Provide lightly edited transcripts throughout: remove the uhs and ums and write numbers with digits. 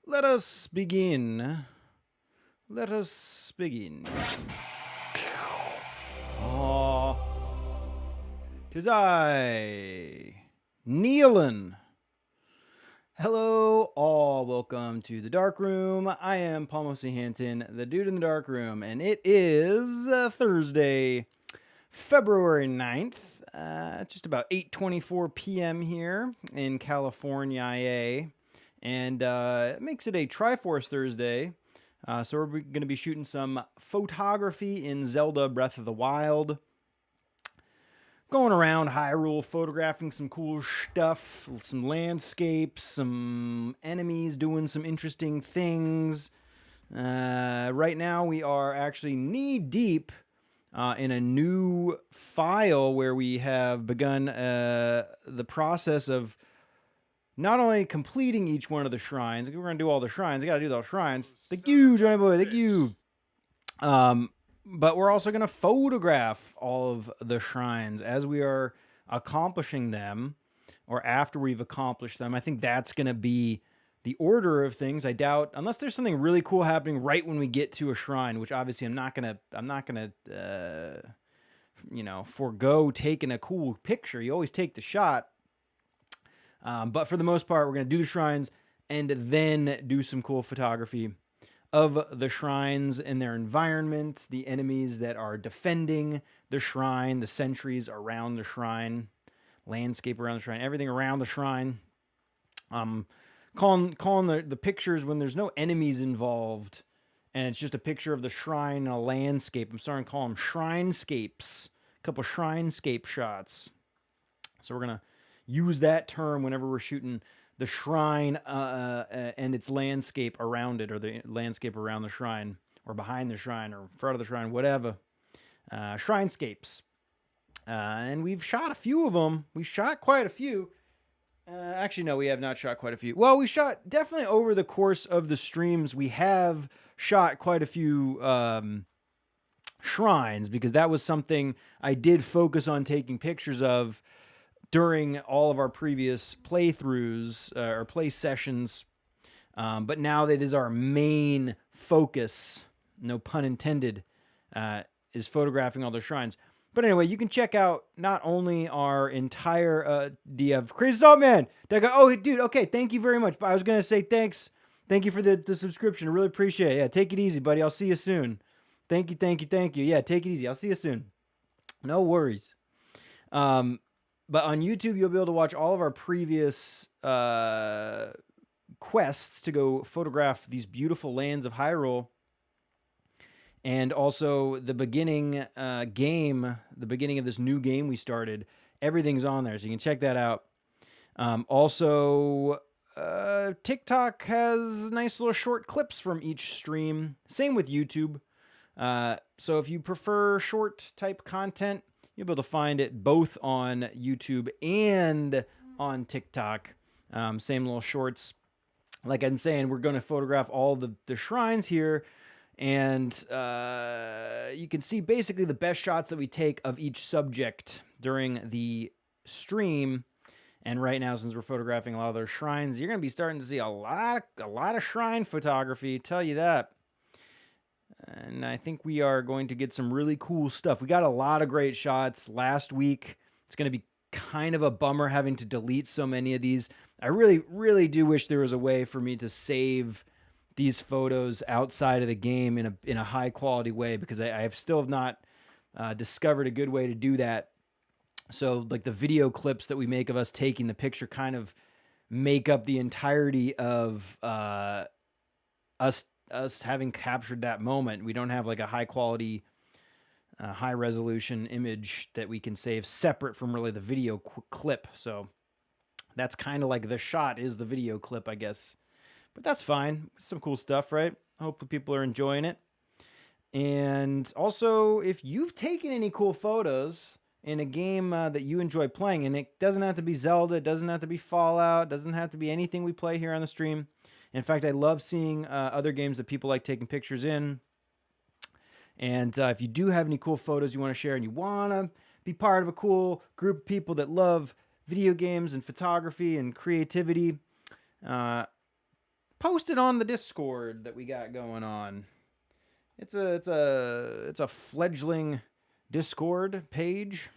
Let us begin. Let us begin. Ah, 'tis I, Nealon. Hello, all. Welcome to the Dark Room. I am Palmo C. Hanton, the dude in the Dark Room, and it is Thursday, February 9th. It's just about 8:24 p.m. here in California, IA. And it makes it a Triforce Thursday. So we're going to be shooting some photography in Zelda Breath of the Wild. Going around Hyrule, photographing some cool stuff, some landscapes, some enemies doing some interesting things. Right now we are actually knee deep in a new file where we have begun the process of not only completing each one of the shrines. We're going to do all the shrines. I got to do those shrines. Thank you, Johnny Boy. Thank you. But we're also going to photograph all of the shrines as we are accomplishing them, or after we've accomplished them. I think that's going to be the order of things. I doubt, unless there's something really cool happening right when we get to a shrine, which obviously I'm not gonna forego taking a cool picture. You always take the shot. But for the most part, we're going to do the shrines and then do some cool photography of the shrines and their environment, the enemies that are defending the shrine, the sentries around the shrine, landscape around the shrine, everything around the shrine. Calling the pictures when there's no enemies involved and it's just a picture of the shrine and a landscape. I'm starting to call them shrinescapes, a couple shrinescape shots. So we're going to use that term whenever we're shooting the shrine and its landscape around it, or the landscape around the shrine, or behind the shrine, or in front of the shrine, whatever. Shrinescapes. And we've shot a few of them. We shot quite a few. Actually, no, we have not shot quite a few. Well, we shot definitely over the course of the streams. We have shot quite a few shrines, because that was something I did focus on taking pictures of during all of our previous playthroughs or play sessions. But now that is our main focus, no pun intended, is photographing all the shrines. But anyway, you can check out not only our entire DF Crazy Salt Man. Oh, dude, okay, thank you very much. I was going to say thanks. Thank you for the subscription. I really appreciate it. Yeah, take it easy, buddy. I'll see you soon. Thank you. Yeah, take it easy. I'll see you soon. No worries. But on YouTube, you'll be able to watch all of our previous quests to go photograph these beautiful lands of Hyrule. And also the beginning game, the beginning of this new game we started. Everything's on there, so you can check that out. Also, TikTok has nice little short clips from each stream. Same with YouTube. So if you prefer short type content, you'll be able to find it both on YouTube and on TikTok. Same little shorts. Like I'm saying, we're going to photograph all the shrines here. And you can see basically the best shots that we take of each subject during the stream. And right now, since we're photographing a lot of those shrines, you're going to be starting to see a lot of shrine photography, tell you that. And I think we are going to get some really cool stuff. We got a lot of great shots last week. It's going to be kind of a bummer having to delete so many of these. I really, really do wish there was a way for me to save these photos outside of the game in a high quality way, because I have still not discovered a good way to do that. So like the video clips that we make of us taking the picture kind of make up the entirety of us having captured that moment. We don't have like a high quality, high resolution image that we can save separate from really the video clip. So that's kind of like the shot is the video clip, I guess. But that's fine. Some cool stuff, right? Hopefully people are enjoying it. And also, if you've taken any cool photos in a game that you enjoy playing, and it doesn't have to be Zelda, it doesn't have to be Fallout, it doesn't have to be anything we play here on the stream. In fact, I love seeing other games that people like taking pictures in. And if you do have any cool photos you want to share and you want to be part of a cool group of people that love video games and photography and creativity, post it on the Discord that we got going on. It's a fledgling Discord page,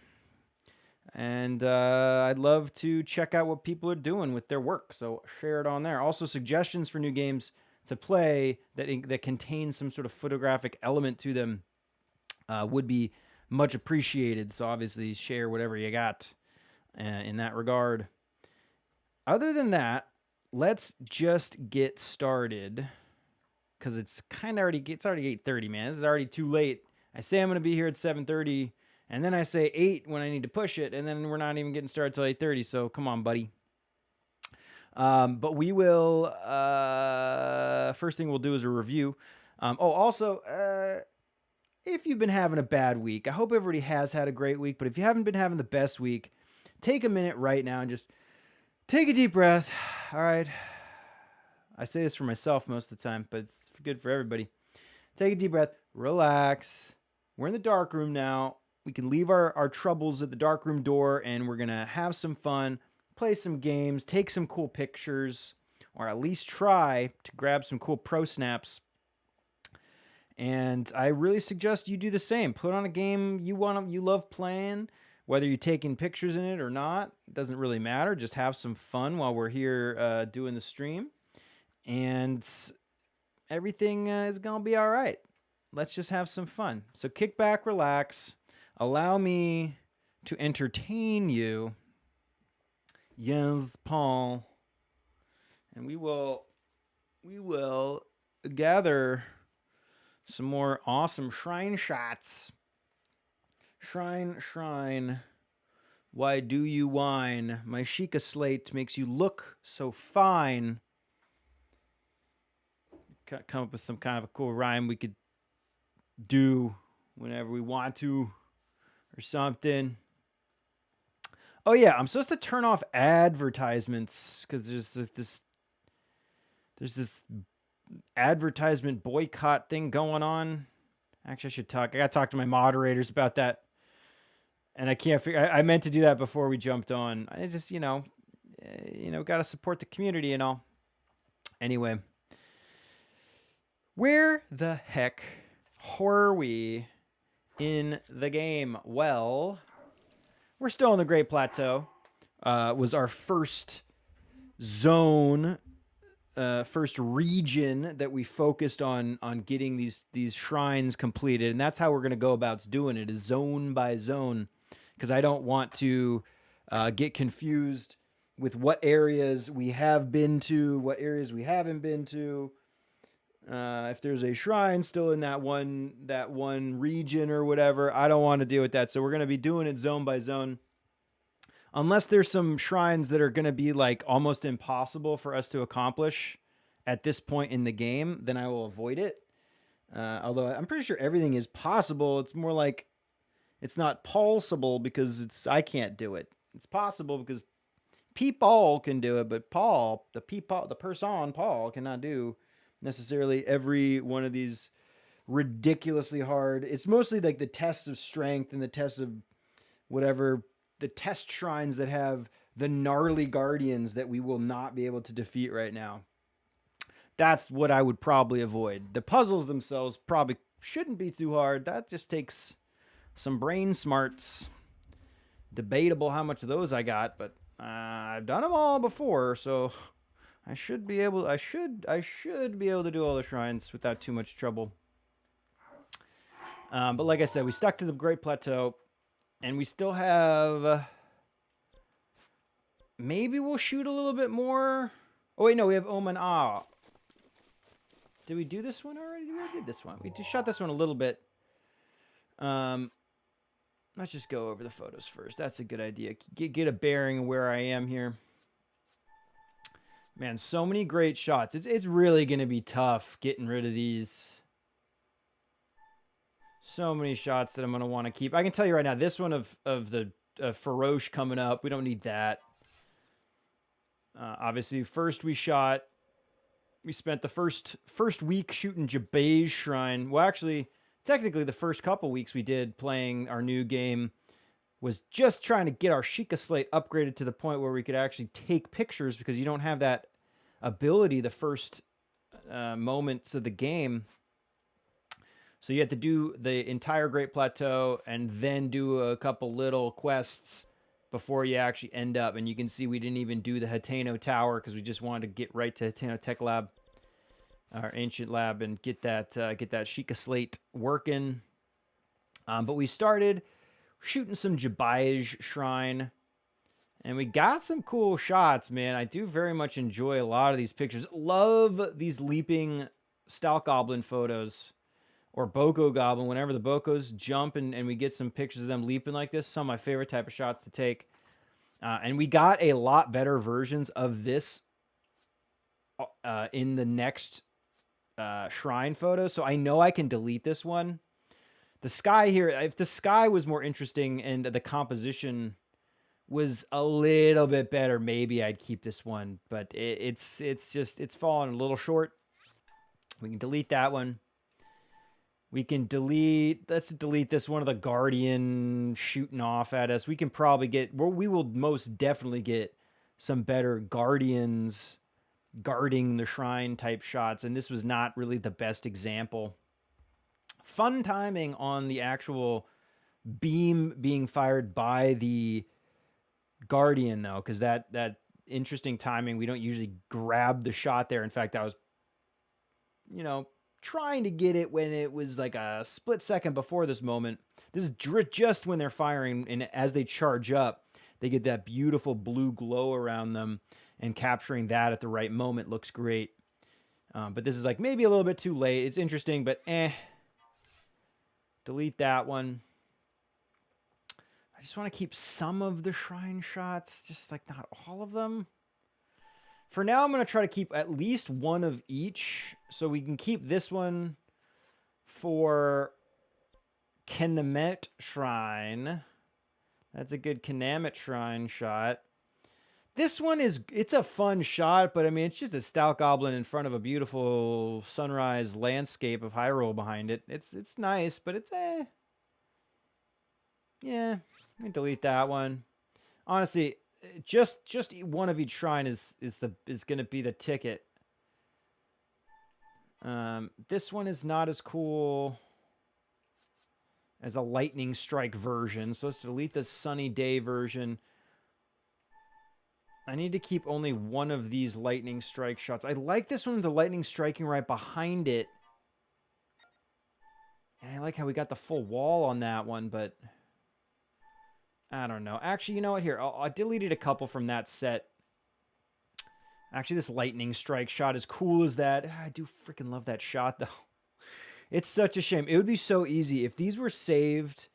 and I'd love to check out what people are doing with their work. So share it on there. Also, suggestions for new games to play that contain some sort of photographic element to them would be much appreciated. So obviously, share whatever you got in that regard. Other than that, let's just get started. Because it's already 8:30, man. This is already too late. I say I'm going to be here at 7:30, and then I say 8 when I need to push it, and then we're not even getting started till 8:30, so come on, buddy. But we will, first thing we'll do is a review. Also, if you've been having a bad week, I hope everybody has had a great week, but if you haven't been having the best week, take a minute right now and just take a deep breath. All right. I say this for myself most of the time, but it's good for everybody. Take a deep breath, relax. We're in the dark room now. We can leave our troubles at the dark room door, and we're going to have some fun, play some games, take some cool pictures, or at least try to grab some cool pro snaps. And I really suggest you do the same. Put on a game you love playing, whether you're taking pictures in it or not. It doesn't really matter. Just have some fun while we're here doing the stream. And everything is going to be all right. Let's just have some fun. So kick back, relax. Allow me to entertain you. Yes, Paul. And we will gather some more awesome shrine shots. Shrine. Why do you whine? My Sheikah slate makes you look so fine. Come up with some kind of a cool rhyme we could do whenever we want to or something. Oh yeah, I'm supposed to turn off advertisements because there's this advertisement boycott thing going on. Actually, I got to talk to my moderators about that. And I can't figure, I meant to do that before we jumped on. I just, got to support the community and all. Anyway. Where the heck were we in the game? Well, we're still in the Great Plateau. Was our first zone, first region that we focused on getting these shrines completed, and that's how we're going to go about doing it, is zone by zone, because I don't want to get confused with what areas we have been to, what areas we haven't been to. If there's a shrine still in that one region or whatever, I don't want to deal with that. So we're going to be doing it zone by zone. Unless there's some shrines that are going to be like almost impossible for us to accomplish at this point in the game, then I will avoid it. Although I'm pretty sure everything is possible. It's more like it's not possible because I can't do it. It's possible because people can do it, but the person Paul cannot do necessarily every one of these ridiculously hard. It's mostly like the tests of strength and the tests of whatever, the test shrines that have the gnarly guardians that we will not be able to defeat right now. That's what I would probably avoid. The puzzles themselves probably shouldn't be too hard. That just takes some brain smarts. Debatable how much of those I got, but I've done them all before, so I should be able to do all the shrines without too much trouble. But like I said, we stuck to the Great Plateau, and we still have. Maybe we'll shoot a little bit more. Oh wait, no, we have Omen Ah. Did we do this one already? We already did this one. We just shot this one a little bit. Let's just go over the photos first. That's a good idea. Get a bearing of where I am here. Man, so many great shots. It's really going to be tough getting rid of these. So many shots that I'm going to want to keep. I can tell you right now, this one of the Faroche coming up, we don't need that. Obviously, first we spent the first week shooting Jabez Shrine. Well, actually, technically the first couple weeks we did playing our new game was just trying to get our Sheikah slate upgraded to the point where we could actually take pictures, because you don't have that ability the first moments of the game. So you have to do the entire Great Plateau and then do a couple little quests before you actually end up. And you can see we didn't even do the Hateno Tower because we just wanted to get right to Hateno Tech Lab, our ancient lab, and get that Sheikah Slate working. But we started shooting some Jabayaj Shrine. And we got some cool shots, man. I do very much enjoy a lot of these pictures. Love these leaping Stout Goblin photos. Or Boko Goblin, whenever the Bokos jump and we get some pictures of them leaping like this. Some of my favorite type of shots to take. And we got a lot better versions of this in the next shrine photo. So I know I can delete this one. The sky here, if the sky was more interesting and the composition was a little bit better, maybe I'd keep this one. But it's fallen a little short. We can delete that one. We can let's delete this one of the Guardian shooting off at us. We can probably we will most definitely get some better Guardians guarding the shrine type shots. And this was not really the best example. Fun timing on the actual beam being fired by the Guardian though, because that interesting timing. We don't usually grab the shot there. In fact, I was, trying to get it when it was like a split second before this moment. This is just when they're firing, and as they charge up, they get that beautiful blue glow around them, and capturing that at the right moment looks great. But this is like maybe a little bit too late. It's interesting, but delete that one. I just want to keep some of the shrine shots, just like not all of them. For now, I'm going to try to keep at least one of each. So we can keep this one for Knamet Shrine. That's a good Knamet Shrine shot. This one it's a fun shot, but I mean, it's just a Stout Goblin in front of a beautiful sunrise landscape of Hyrule behind it. It's nice, but it's Yeah, let me delete that one. Honestly, just one of each shrine is going to be the ticket. This one is not as cool as a lightning strike version, so let's delete the sunny day version. I need to keep only one of these lightning strike shots. I like this one with the lightning striking right behind it. And I like how we got the full wall on that one, but I don't know. Actually, you know what? Here, I deleted a couple from that set. Actually, this lightning strike shot, as cool as that, I do freaking love that shot, though. It's such a shame. It would be so easy. If these were saved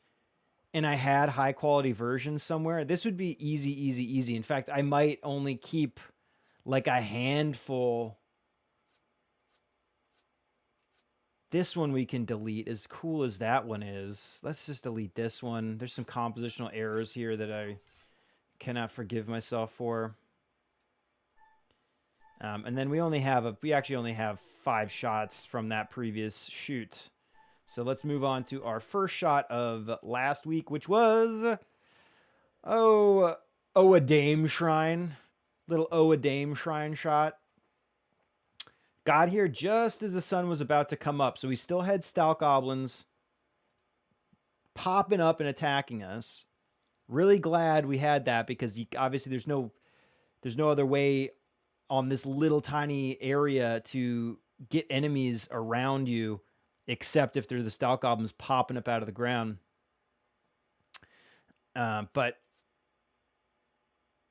and I had high-quality versions somewhere, this would be easy, easy, easy. In fact, I might only keep like a handful. This one we can delete, as cool as that one is. Let's just delete this one. There's some compositional errors here that I cannot forgive myself for. And then we actually only have 5 shots from that previous shoot. So let's move on to our first shot of last week, which was Owadame Shrine. Little Owadame Shrine shot. Got here just as the sun was about to come up. So we still had Stout Goblins popping up and attacking us. Really glad we had that, because obviously there's no other way on this little tiny area to get enemies around you except if they're the Stout Goblins popping up out of the ground. But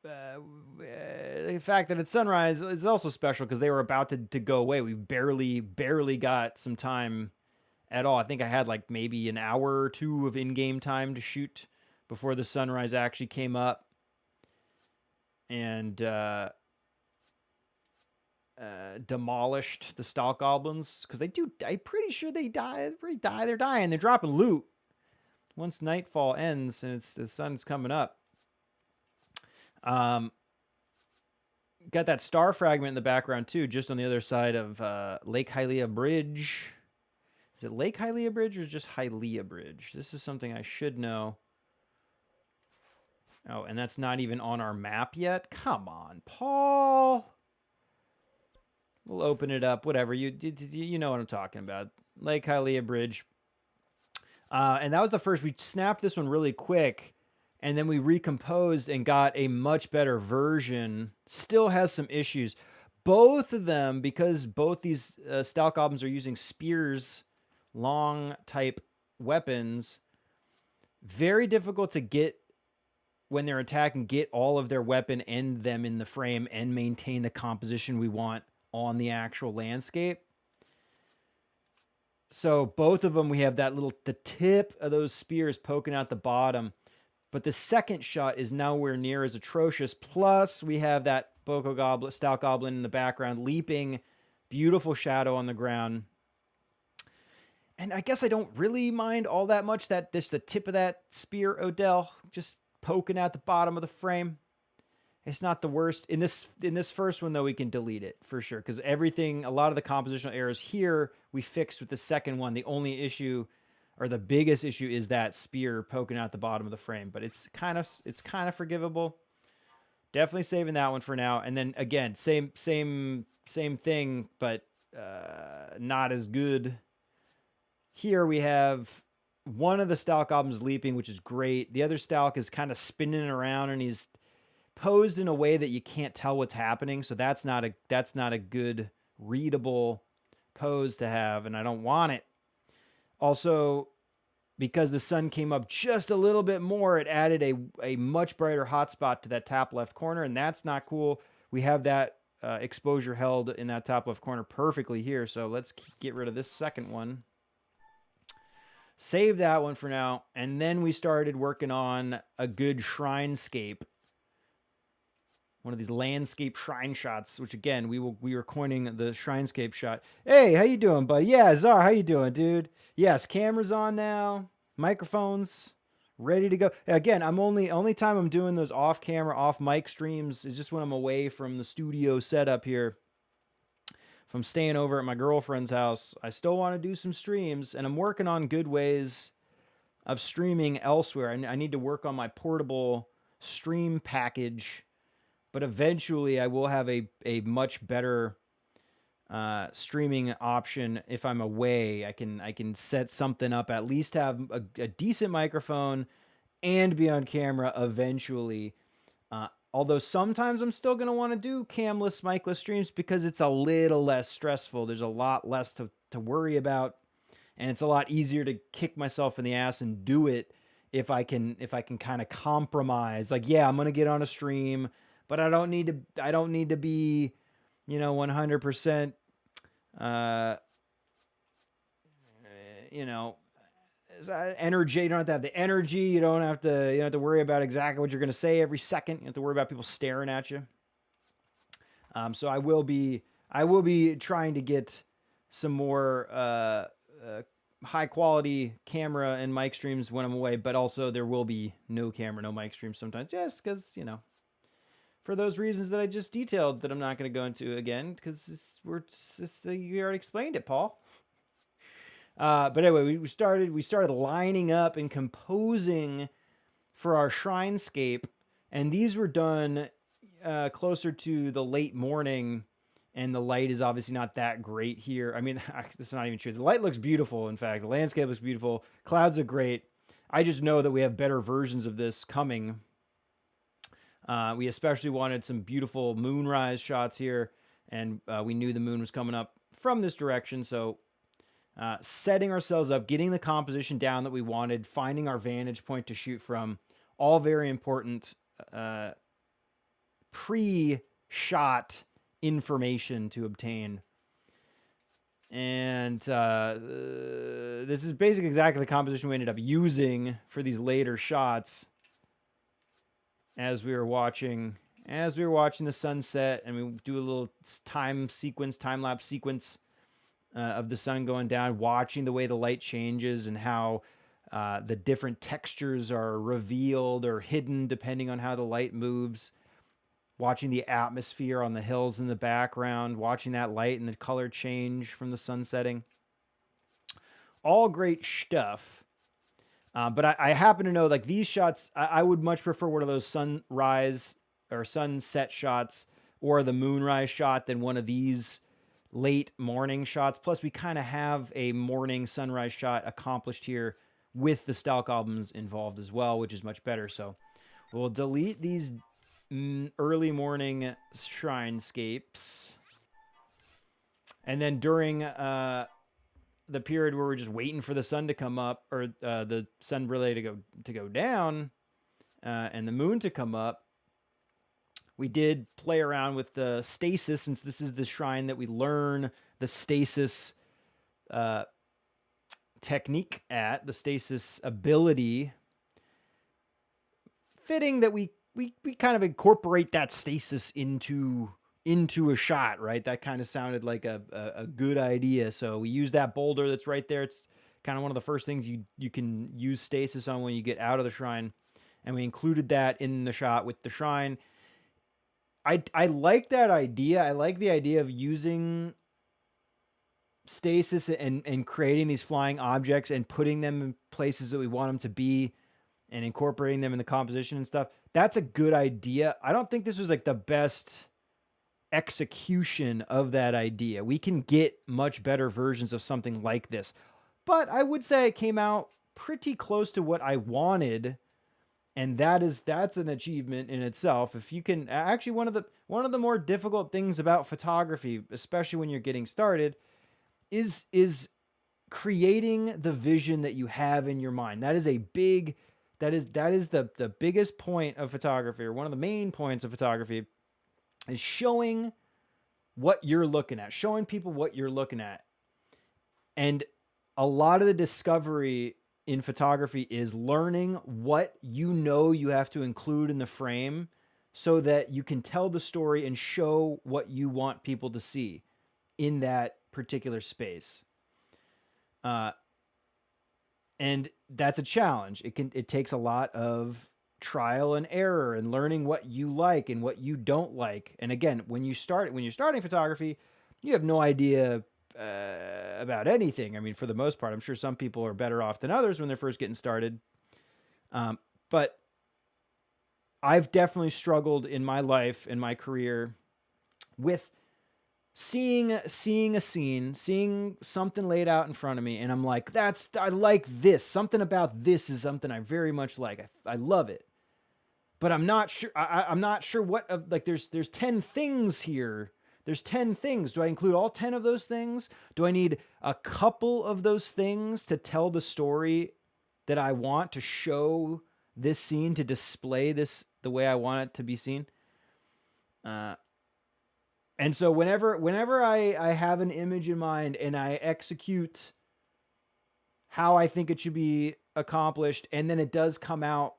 the fact that it's sunrise is also special because they were about to go away. We barely got some time at all. I think I had like maybe an hour or two of in-game time to shoot before the sunrise actually came up. And demolished the Stout Goblins, because I'm pretty sure they die. They're dying. They're dropping loot once nightfall ends and the sun's coming up. Got that star fragment in the background too, just on the other side of Lake Hila Bridge. Is it Lake Hila Bridge or just Hila Bridge? This is something I should know. Oh, and that's not even on our map yet? Come on, Paul. We'll open it up, whatever. You know what I'm talking about. Lake Hila Bridge. And that was the first. We snapped this one really quick, and then we recomposed and got a much better version. Still has some issues. Both of them, because both these Stalk albums are using spears, long type weapons, very difficult to get when they're attacking, get all of their weapon and them in the frame and maintain the composition we want on the actual landscape. So both of them, we have the tip of those spears poking out the bottom, but the second shot is nowhere near as atrocious. Plus, we have that Stalk Goblin in the background leaping, beautiful shadow on the ground. And I guess I don't really mind all that much that the tip of that spear, Odell, just poking out the bottom of the frame. It's not the worst. In this first one, though, we can delete it for sure, because a lot of the compositional errors here we fixed with the second one. The only issue, or the biggest issue, is that spear poking out the bottom of the frame. But it's kind of forgivable. Definitely saving that one for now. And then again, same thing, but not as good. Here we have one of the Stalk albums leaping, which is great. The other Stalk is kind of spinning around, and he's posed in a way that you can't tell what's happening. So that's not a good readable pose to have, and I don't want it. Also, because the sun came up just a little bit more, it added a much brighter hotspot to that top left corner, and that's not cool. We have that exposure held in that top left corner perfectly here. So let's get rid of this second one. Save that one for now. And then we started working on a good shrinescape. One of these landscape shrine shots, which again, we were coining the shrinescape shot. Hey, how you doing, buddy? Yeah, Czar, how you doing, dude? Yes, camera's on now. Microphones ready to go. Again, only time I'm doing those off camera, off mic streams is just when I'm away from the studio setup here. If I'm staying over at my girlfriend's house, I still want to do some streams, and I'm working on good ways of streaming elsewhere. I need to work on my portable stream package, but eventually I will have a much better streaming option if I'm away. I can set something up, at least have a decent microphone and be on camera eventually. Although sometimes I'm still going to want to do camless, micless streams because it's a little less stressful. There's a lot less to worry about, and it's a lot easier to kick myself in the ass and do it if I can kind of compromise. Like, yeah, I'm going to get on a stream, but I don't need to be, 100%, energy. You don't have to have the energy. You don't have to worry about exactly what you're going to say every second. You don't have to worry about people staring at you. So I will be trying to get some more high quality camera and mic streams when I'm away, but also there will be no camera, no mic streams sometimes, just because, for those reasons that I just detailed that I'm not going to go into again, because you already explained it, Paul. But anyway, we started lining up and composing for our shrinescape, and these were done closer to the late morning, and the light is obviously not that great here. I mean, this is not even true. The light looks beautiful, in fact. The landscape looks beautiful. Clouds are great. I just know that we have better versions of this coming. We especially wanted some beautiful moonrise shots here, and we knew the moon was coming up from this direction, so setting ourselves up, getting the composition down that we wanted, finding our vantage point to shoot from, all very important pre-shot information to obtain. And this is basically exactly the composition we ended up using for these later shots as we were watching the sunset, and we do a little time-lapse sequence of the sun going down, watching the way the light changes and how the different textures are revealed or hidden depending on how the light moves, watching the atmosphere on the hills in the background, watching that light and the color change from the sun setting. All great stuff. But I happen to know, like, these shots, I would much prefer one of those sunrise or sunset shots or the moonrise shot than one of these late morning shots. Plus, we kind of have a morning sunrise shot accomplished here with the Stalk albums involved as well, which is much better. So we'll delete these early morning shrinescapes. And then during the period where we're just waiting for the sun to come up, or the sun relay to go down, and the moon to come up, we did play around with the stasis, since this is the shrine that we learn the stasis technique at, the stasis ability. Fitting that we kind of incorporate that stasis into a shot, right? That kind of sounded like a good idea. So we use that boulder that's right there. It's kind of one of the first things you can use stasis on when you get out of the shrine. And we included that in the shot with the shrine. I like that idea. I like the idea of using stasis and creating these flying objects and putting them in places that we want them to be and incorporating them in the composition and stuff. That's a good idea. I don't think this was like the best execution of that idea. We can get much better versions of something like this. But I would say it came out pretty close to what I wanted. And that's an achievement in itself. If you can actually, one of the more difficult things about photography, especially when you're getting started, is creating the vision that you have in your mind. That is the biggest point of photography, or one of the main points of photography, is showing what you're looking at, showing people what you're looking at. And a lot of the discovery in photography is learning what you have to include in the frame so that you can tell the story and show what you want people to see in that particular space. And that's a challenge. It takes a lot of trial and error and learning what you like and what you don't like. And again, when you're starting photography, you have no idea about anything. I mean, for the most part, I'm sure some people are better off than others when they're first getting started. But I've definitely struggled in my life, in my career, with seeing a scene, seeing something laid out in front of me, and I'm like, I like this. Something about this is something I very much like. I love it. But I'm not sure. I'm not sure what of, like, there's 10 things here. There's 10 things. Do I include all 10 of those things? Do I need a couple of those things to tell the story that I want, to show this scene, to display this the way I want it to be seen? And so whenever I have an image in mind and I execute how I think it should be accomplished, and then it does come out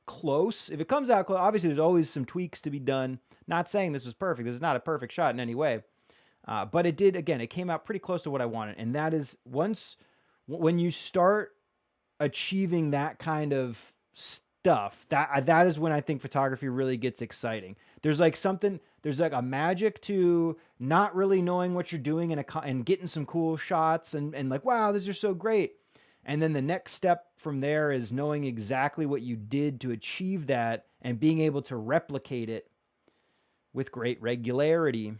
close. If it comes out close, obviously there's always some tweaks to be done. Not saying this was perfect. This is not a perfect shot in any way. But it did, again, it came out pretty close to what I wanted. And that is, when you start achieving that kind of stuff, that is when I think photography really gets exciting. There's like a magic to not really knowing what you're doing and getting some cool shots and like, wow, these are so great. And then the next step from there is knowing exactly what you did to achieve that and being able to replicate it with great regularity.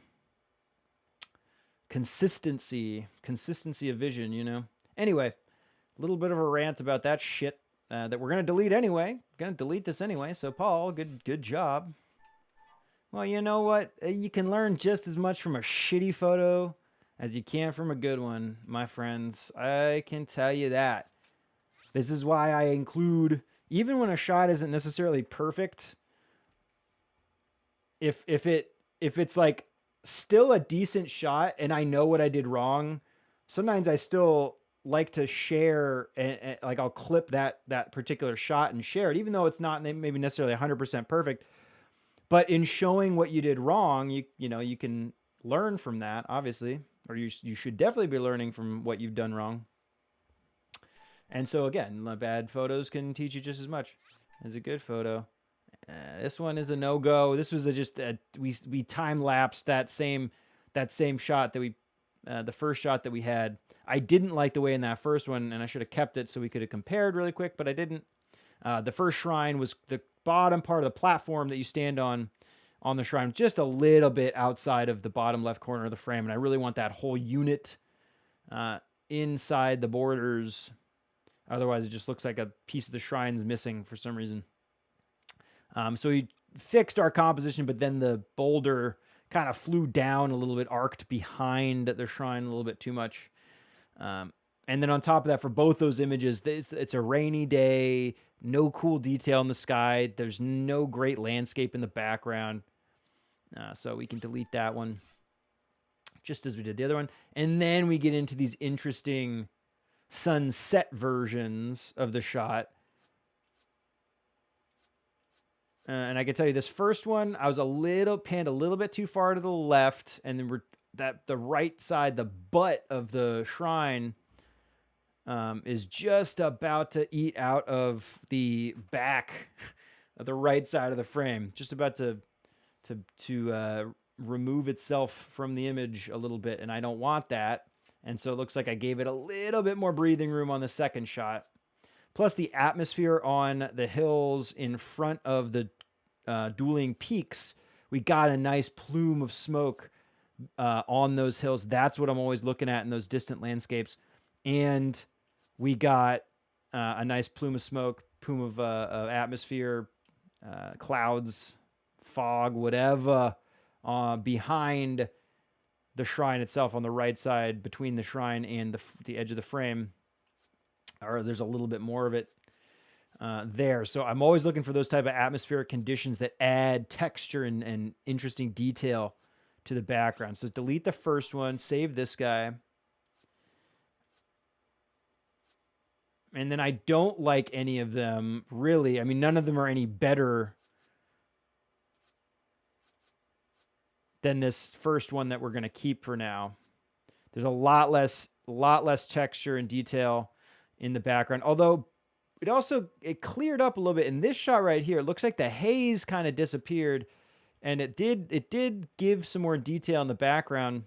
Consistency of vision, you know? Anyway, a little bit of a rant about that shit that we're going to delete anyway. Going to delete this anyway. So, Paul, good job. Well, you know what? You can learn just as much from a shitty photo as you can from a good one, my friends. I can tell you that. This is why I include, even when a shot isn't necessarily perfect, if it's like still a decent shot and I know what I did wrong, sometimes I still like to share and like I'll clip that particular shot and share it, even though it's not maybe necessarily 100% perfect. But in showing what you did wrong, you can learn from that, obviously, or you should definitely be learning from what you've done wrong. And so again, bad photos can teach you just as much as a good photo. This one is a no-go. This was we time lapsed that same shot that the first shot that we had. I didn't like the way in that first one, and I should have kept it so we could have compared really quick, but I didn't. The first shrine was the bottom part of the platform that you stand on on the shrine, just a little bit outside of the bottom left corner of the frame. And I really want that whole unit inside the borders. Otherwise, it just looks like a piece of the shrine's missing for some reason. So we fixed our composition, but then the boulder kind of flew down a little bit, arced behind the shrine a little bit too much. And then on top of that, for both those images, it's a rainy day, no cool detail in the sky. There's no great landscape in the background. So we can delete that one, just as we did the other one. And then we get into these interesting sunset versions of the shot. And I can tell you this first one, I was panned a little bit too far to the left, and then the right side, the butt of the shrine, is just about to eat out of the back of the right side of the frame, just about to remove itself from the image a little bit, and I don't want that. And so it looks like I gave it a little bit more breathing room on the second shot. Plus the atmosphere on the hills in front of the dueling peaks, we got a nice plume of smoke on those hills. That's what I'm always looking at in those distant landscapes. And we got a nice plume of smoke, plume of atmosphere, clouds, fog, whatever, behind the shrine itself on the right side, between the shrine and the edge of the frame. Or there's a little bit more of it there. So I'm always looking for those type of atmospheric conditions that add texture and interesting detail to the background. So delete the first one, save this guy. And then I don't like any of them, really. I mean, none of them are any better than this first one that we're going to keep for now. There's a lot less texture and detail in the background. Although it cleared up a little bit in this shot right here. It looks like the haze kind of disappeared, and it did give some more detail in the background.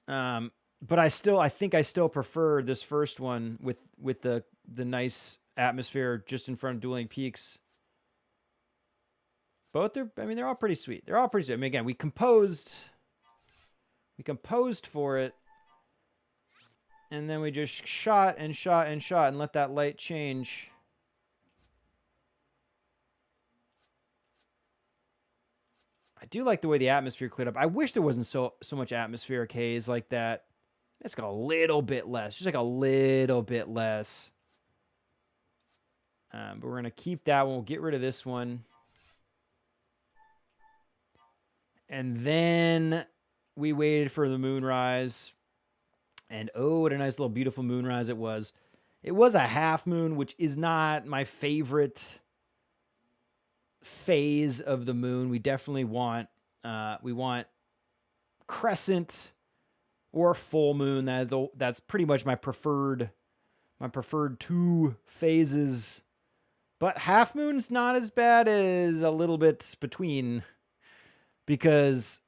But I think I still prefer this first one with the nice atmosphere just in front of dueling peaks. Both they're all pretty sweet. They're all pretty sweet. I mean, again, we composed for it. And then we just shot and shot and shot and let that light change. I do like the way the atmosphere cleared up. I wish there wasn't so much atmospheric haze like that. It's got a little bit less. Just like a little bit less. But we're going to keep that one. We'll get rid of this one. And then we waited for the moonrise. And oh, what a nice little beautiful moonrise it was. It was a half moon, which is not my favorite phase of the moon. We definitely want crescent or full moon. That's pretty much my preferred two phases. But half moon's not as bad as a little bit between, because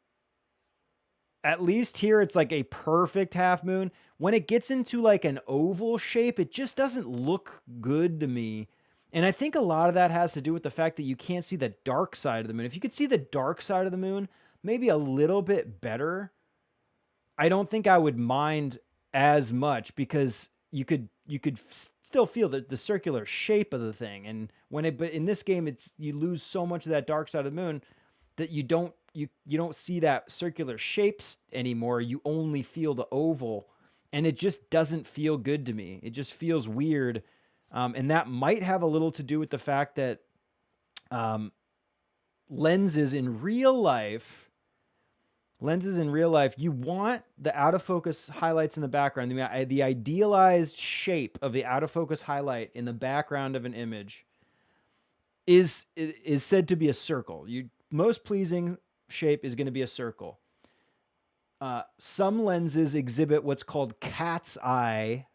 at least here it's like a perfect half moon. When it gets into like an oval shape, it just doesn't look good to me. And I think a lot of that has to do with the fact that you can't see the dark side of the moon. If you could see the dark side of the moon, maybe a little bit better, I don't think I would mind as much, because you could still feel the circular shape of the thing. And but in this game, you lose so much of that dark side of the moon that you don't see that circular shapes anymore. You only feel the oval, and it just doesn't feel good to me. It just feels weird. And that might have a little to do with the fact that lenses in real life, you want the out of focus highlights in the background. The idealized shape of the out of focus highlight in the background of an image is said to be a circle. Most pleasing shape is going to be a circle. Some lenses exhibit what's called cat's eye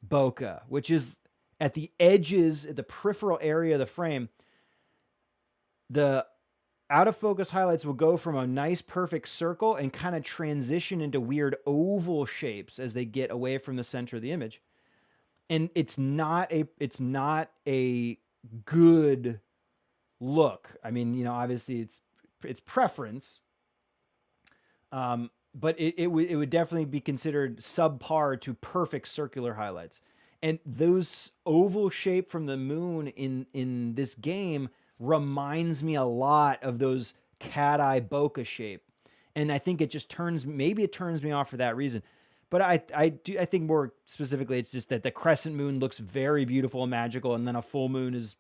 bokeh, which is at the edges, at the peripheral area of the frame. The out of focus highlights will go from a nice perfect circle and kind of transition into weird oval shapes as they get away from the center of the image. And it's not a good look. I mean, obviously it's preference, but it would definitely be considered subpar to perfect circular highlights. And those oval shape from the moon in this game reminds me a lot of those cat eye bokeh shape, and I think it just turns me off for that reason. But I think more specifically, it's just that the crescent moon looks very beautiful and magical, and then a full moon is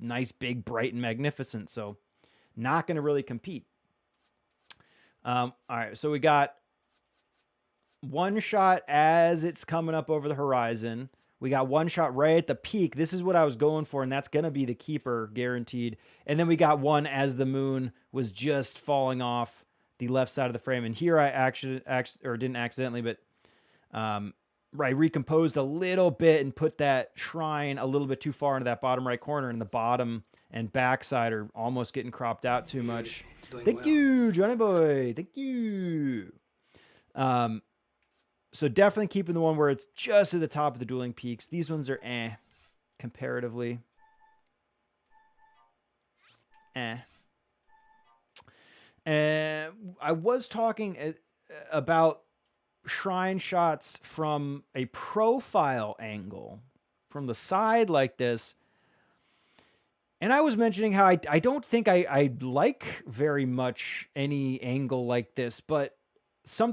nice, big, bright, and magnificent. So not going to really compete. All right, so we got one shot as it's coming up over the horizon. We got one shot right at the peak. This is what I was going for, and that's going to be the keeper guaranteed. And then we got one as the moon was just falling off the left side of the frame. And here I actually didn't accidentally, but I recomposed a little bit and put that shrine a little bit too far into that bottom right corner, and the bottom and backside are almost getting cropped out too much. Thank you, Johnny Boy. Thank you. So definitely keeping the one where it's just at the top of the dueling peaks. These ones are comparatively. And I was talking about shrine shots from a profile angle, from the side like this. And I was mentioning how I don't think I like very much any angle like this, but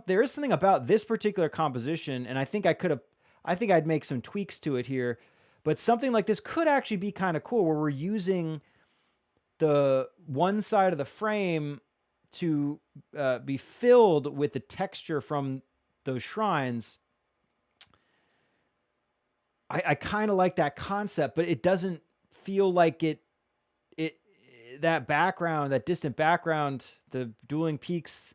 there is something about this particular composition, and I think I'd make some tweaks to it here. But something like this could actually be kind of cool, where we're using the one side of the frame to be filled with the texture from those shrines. I kind of like that concept, but it doesn't feel like that background, that distant background, the dueling peaks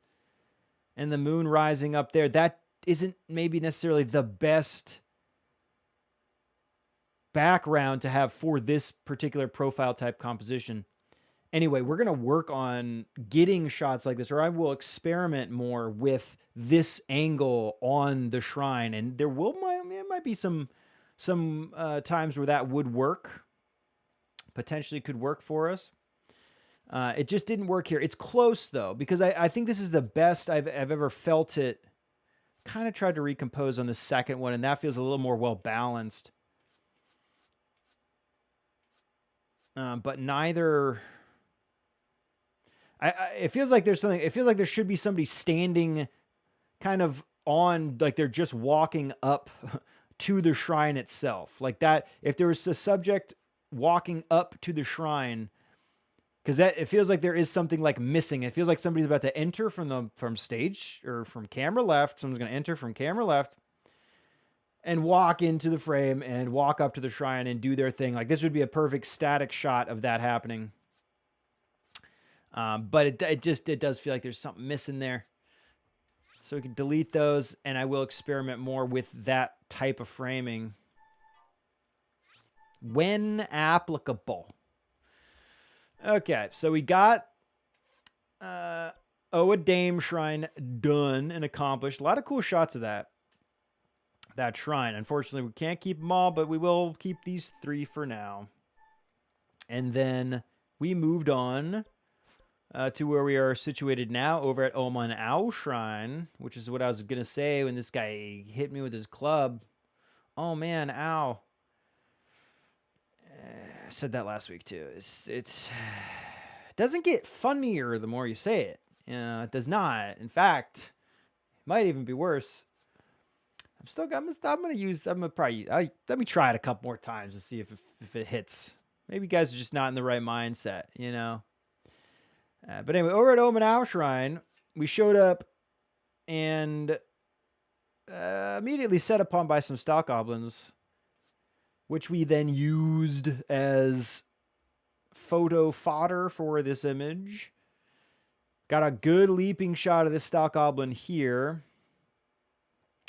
and the moon rising up there, that isn't maybe necessarily the best background to have for this particular profile type composition. Anyway, we're going to work on getting shots like this, or I will experiment more with this angle on the shrine. And there might be some times where that would work, potentially could work for us. It just didn't work here. It's close though, because I think this is the best I've ever felt it. Kind of tried to recompose on the second one, and that feels a little more well balanced. But neither. It feels like there's something. It feels like there should be somebody standing, kind of on, like they're just walking up to the shrine itself, like that. If there was a subject walking up to the shrine. Because it feels like there is something like missing. It feels like somebody's about to enter from stage or from camera left. Someone's going to enter from camera left and walk into the frame and walk up to the shrine and do their thing. Like this would be a perfect static shot of that happening. But it does feel like there's something missing there. So we can delete those, and I will experiment more with that type of framing when applicable. Okay, so we got a Dame shrine done and accomplished. A lot of cool shots of that shrine. Unfortunately, we can't keep them all, but we will keep these 3 for now. And then we moved on to where we are situated now over at Oman Ao Shrine, which is what I was going to say when this guy hit me with his club. Oh, man, ow. I said that last week too. It doesn't get funnier the more you say it. It does not. In fact, it might even be worse. Let me try it a couple more times to see if it hits. Maybe you guys are just not in the right mindset, But anyway, over at Oman Ao Shrine, we showed up and immediately set upon by some stock goblins, which we then used as photo fodder for this image. Got a good leaping shot of this stout goblin here.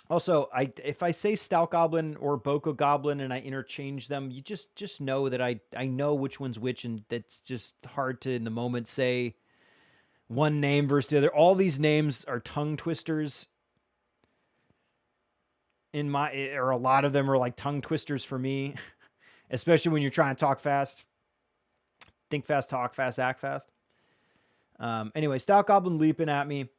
Also, if I say stout goblin or boko goblin and I interchange them, you just know that I know which one's which, and it's just hard to in the moment say one name versus the other. All these names are tongue twisters. Or a lot of them are like tongue twisters for me, especially when you're trying to talk fast. think fast, talk fast, act fast. Anyway, Stout Goblin leaping at me.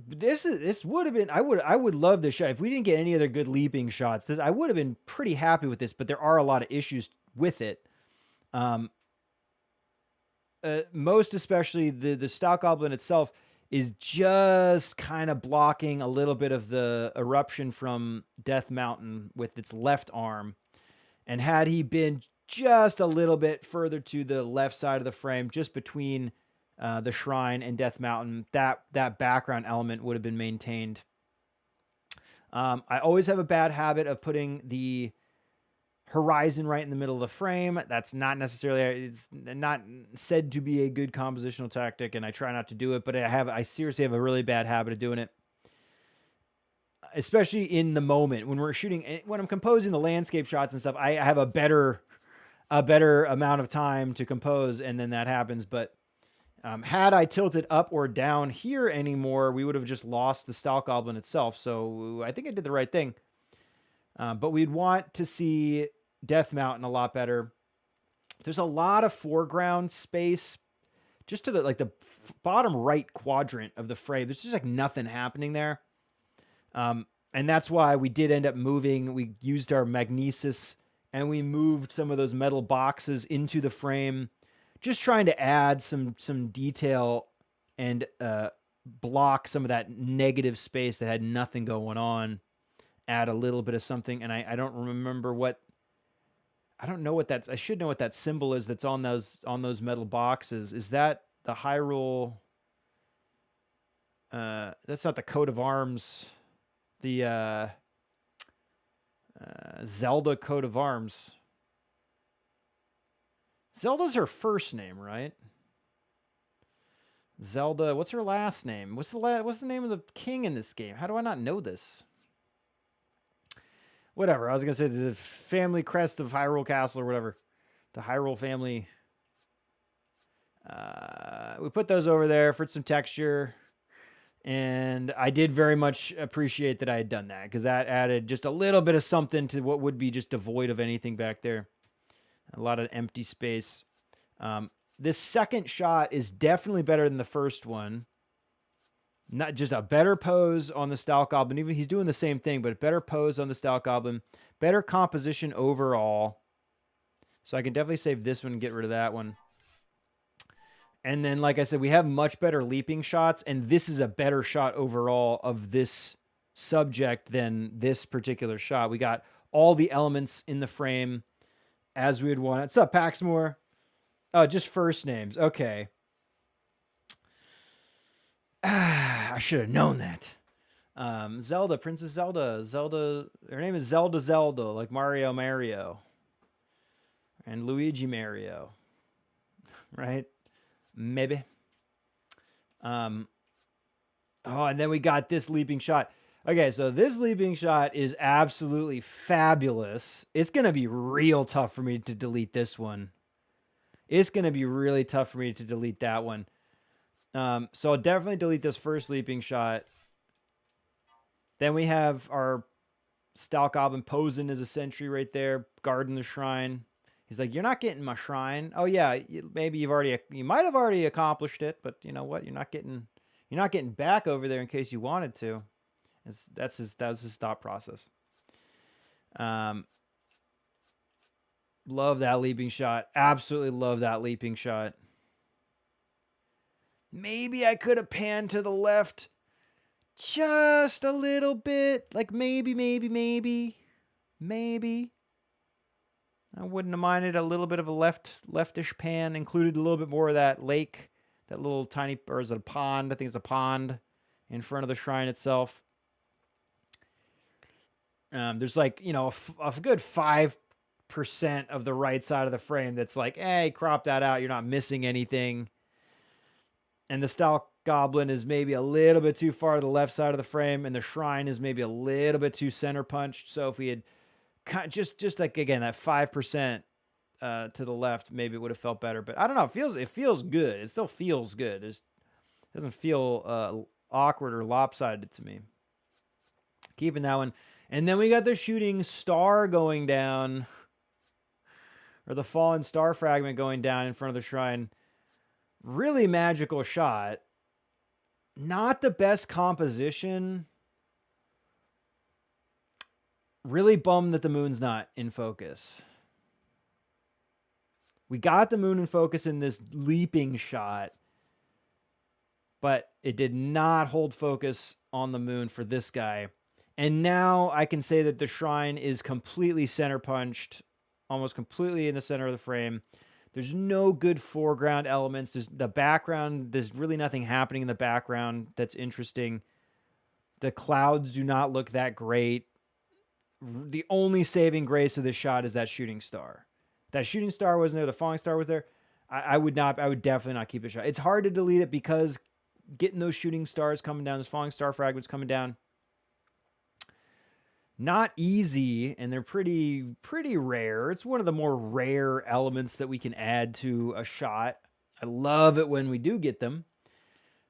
This would have been, I would love this shot. If we didn't get any other good leaping shots, I would have been pretty happy with this, but there are a lot of issues with it. Most especially the Stout Goblin itself is just kind of blocking a little bit of the eruption from Death Mountain with its left arm. And had he been just a little bit further to the left side of the frame, just between the shrine and Death Mountain, that background element would have been maintained. I always have a bad habit of putting the horizon right in the middle of the frame. That's not necessarily, it's not said to be a good compositional tactic, and I try not to do it, but I seriously have a really bad habit of doing it, especially in the moment when we're shooting, when I'm composing the landscape shots and stuff. I have a better amount of time to compose, and then that happens. But had I tilted up or down here anymore, we would have just lost the Stout Goblin itself. So I think I did the right thing. But we'd want to see Death Mountain a lot better. There's a lot of foreground space just to the bottom right quadrant of the frame. There's just like nothing happening there. And that's why we did end up moving. We used our magnesis and we moved some of those metal boxes into the frame, just trying to add some detail and block some of that negative space that had nothing going on. Add a little bit of something, and I don't remember what. I don't know what that's. I should know what that symbol is that's on those metal boxes. Is that the Hyrule? That's not the coat of arms. The Zelda coat of arms. Zelda's her first name, right? Zelda. What's her last name? What's the name of the king in this game? How do I not know this? Whatever. I was going to say the family crest of Hyrule Castle or whatever. The Hyrule family. We put those over there for some texture. And I did very much appreciate that I had done that, because that added just a little bit of something to what would be just devoid of anything back there. A lot of empty space. This second shot is definitely better than the first one. Not just a better pose on the Stout Goblin. Even he's doing the same thing, but a better pose on the Stout Goblin. Better composition overall. So I can definitely save this one and get rid of that one. And then, like I said, we have much better leaping shots, and this is a better shot overall of this subject than this particular shot. We got all the elements in the frame as we would want it. What's up, Paxmore? Oh, just first names. Okay. I should have known that. Zelda, Princess Zelda. Her name is Zelda, like Mario. And Luigi Mario. Right? Maybe. Oh, and then we got this leaping shot. Okay, so this leaping shot is absolutely fabulous. It's going to be real tough for me to delete this one. It's going to be really tough for me to delete that one. So I'll definitely delete this first leaping shot. Then we have our Stout Goblin posing as a sentry right there, guarding the shrine. He's like, "You're not getting my shrine." Oh yeah, maybe you might have already accomplished it, but you know what? You're not getting back over there in case you wanted to. That's his thought process. Love that leaping shot. Absolutely love that leaping shot. Maybe I could have panned to the left just a little bit. Like maybe. I wouldn't have minded a little bit of a leftish pan. Included a little bit more of that lake. That little tiny, or is it a pond? I think it's a pond in front of the shrine itself. There's like, a good 5% of the right side of the frame that's like, hey, crop that out. You're not missing anything. And the Stout Goblin is maybe a little bit too far to the left side of the frame, and the shrine is maybe a little bit too center punched. So if we had just like, again, that 5% to the left, maybe it would have felt better. But I don't know. It feels good. It still feels good. It doesn't feel awkward or lopsided to me. Keeping that one. And then we got the shooting star going down. or the fallen star fragment going down in front of the shrine. Really magical shot. Not the best composition. Really bummed that the moon's not in focus. We got the moon in focus in this leaping shot, but it did not hold focus on the moon for this guy. And now I can say that the shrine is completely center punched, almost completely in the center of the frame. There's no good foreground elements. There's the background. There's really nothing happening in the background that's interesting. The clouds do not look that great. The only saving grace of this shot is that shooting star. That shooting star wasn't there. The falling star was there. I would definitely not keep the shot. It's hard to delete it because getting those shooting stars coming down, those falling star fragments coming down, not easy, and they're pretty rare. It's one of the more rare elements that we can add to a shot. I love it when we do get them.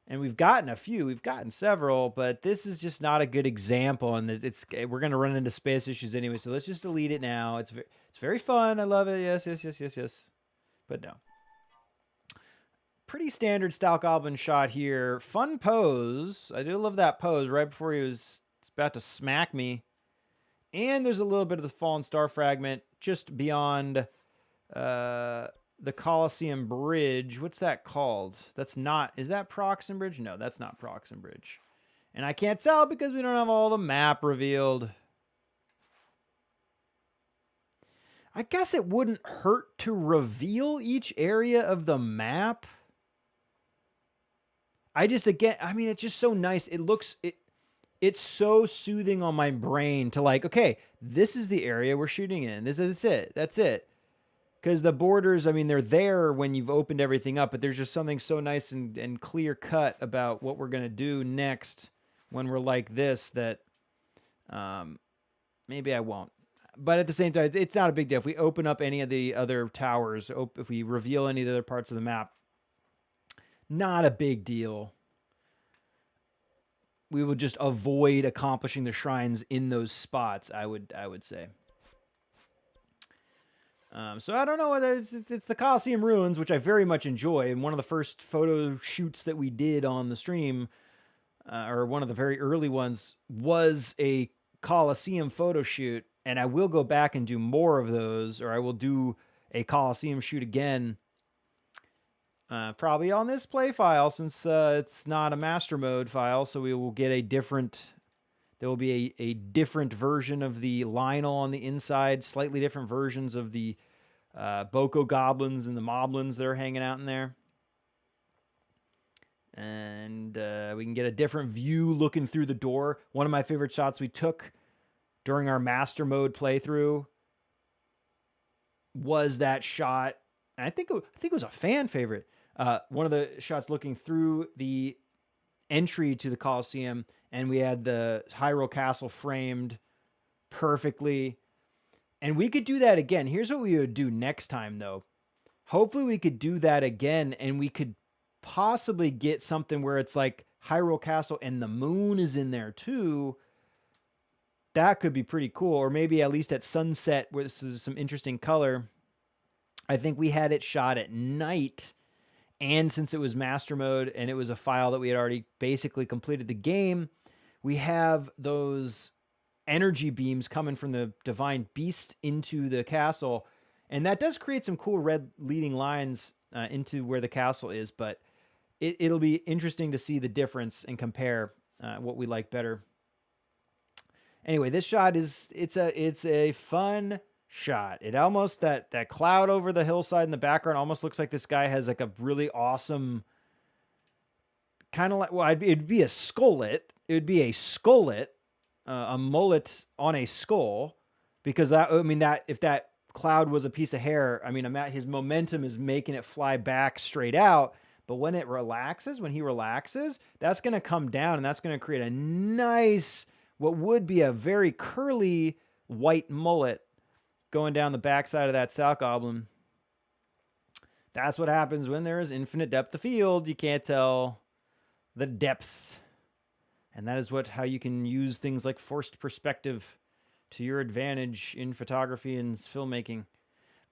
And we've gotten a few, we've gotten several, but this is just not a good example. And we're going to run into space issues anyway. So let's just delete it now. It's very fun. I love it. Yes. But no. Pretty standard Stout Goblin shot here. Fun pose. I do love that pose right before he was about to smack me. And there's a little bit of the fallen star fragment just beyond the Colosseum Bridge. What's that called? That's not... Is that Proxim Bridge? No, that's not Proxim Bridge. And I can't tell because we don't have all the map revealed. I guess it wouldn't hurt to reveal each area of the map. It's just so nice. It's so soothing on my brain to like, okay, this is the area we're shooting in. This is it. That's it. Because the borders, they're there when you've opened everything up, but there's just something so nice and clear cut about what we're going to do next when we're like this that maybe I won't. But at the same time, it's not a big deal. If we open up any of the other towers, if we reveal any of the other parts of the map, not a big deal. We will just avoid accomplishing the shrines in those spots, I would say. So I don't know whether it's the Colosseum Ruins, which I very much enjoy. And one of the first photo shoots that we did on the stream, or one of the very early ones, was a Colosseum photo shoot. And I will go back and do more of those, or I will do a Colosseum shoot again. Probably on this play file, since it's not a master mode file, so we will get there will be a different version of the Lionel on the inside, slightly different versions of the Boko Goblins and the Moblins that are hanging out in there. And we can get a different view looking through the door. One of my favorite shots we took during our master mode playthrough was that shot. And I think it was a fan favorite. One of the shots looking through the entry to the Colosseum, and we had the Hyrule Castle framed perfectly. And we could do that again. Here's what we would do next time, though. Hopefully we could do that again, and we could possibly get something where it's like Hyrule Castle and the moon is in there too. That could be pretty cool. Or maybe at least at sunset with some interesting color. I think we had it shot at night. And since it was master mode and it was a file that we had already basically completed the game, we have those energy beams coming from the divine beast into the castle. And that does create some cool red leading lines into where the castle is. But it'll be interesting to see the difference and compare what we like better. Anyway, this shot it's a fun shot. It almost, that cloud over the hillside in the background almost looks like this guy has like a really awesome kind of like, well, it'd be a skullet. It would be a skullet, a mullet on a skull, because that if that cloud was a piece of hair, his momentum is making it fly back straight out. But when he relaxes, that's going to come down, and that's going to create a nice, what would be a very curly white mullet going down the backside of that Stout Goblin. That's what happens when there is infinite depth of field. You can't tell the depth. And that is how you can use things like forced perspective to your advantage in photography and filmmaking.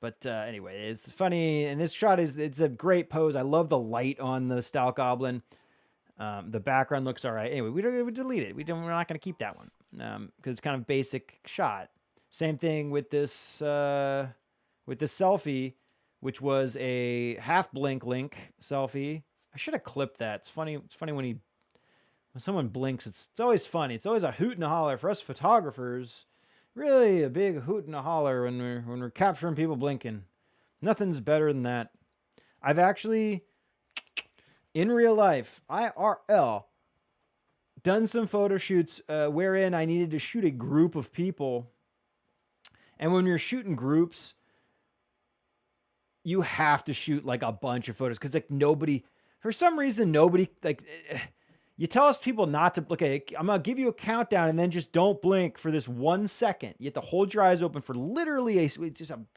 But anyway, it's funny, and this shot it's a great pose. I love the light on the Stout Goblin. The background looks all right. Anyway, we delete it. We're not going to keep that one because it's kind of basic shot. Same thing with this selfie, which was a half blink Link selfie. I should have clipped that. It's funny. It's funny when someone blinks. It's always funny. It's always a hoot and a holler for us photographers. Really a big hoot and a holler when we're capturing people blinking. Nothing's better than that. I've actually, in real life, IRL, done some photo shoots wherein I needed to shoot a group of people. And when you're shooting groups, you have to shoot like a bunch of photos because like nobody, for some reason, nobody like. You tell us people not to, okay, I'm going to give you a countdown and then just don't blink for this 1 second. You have to hold your eyes open for literally doesn't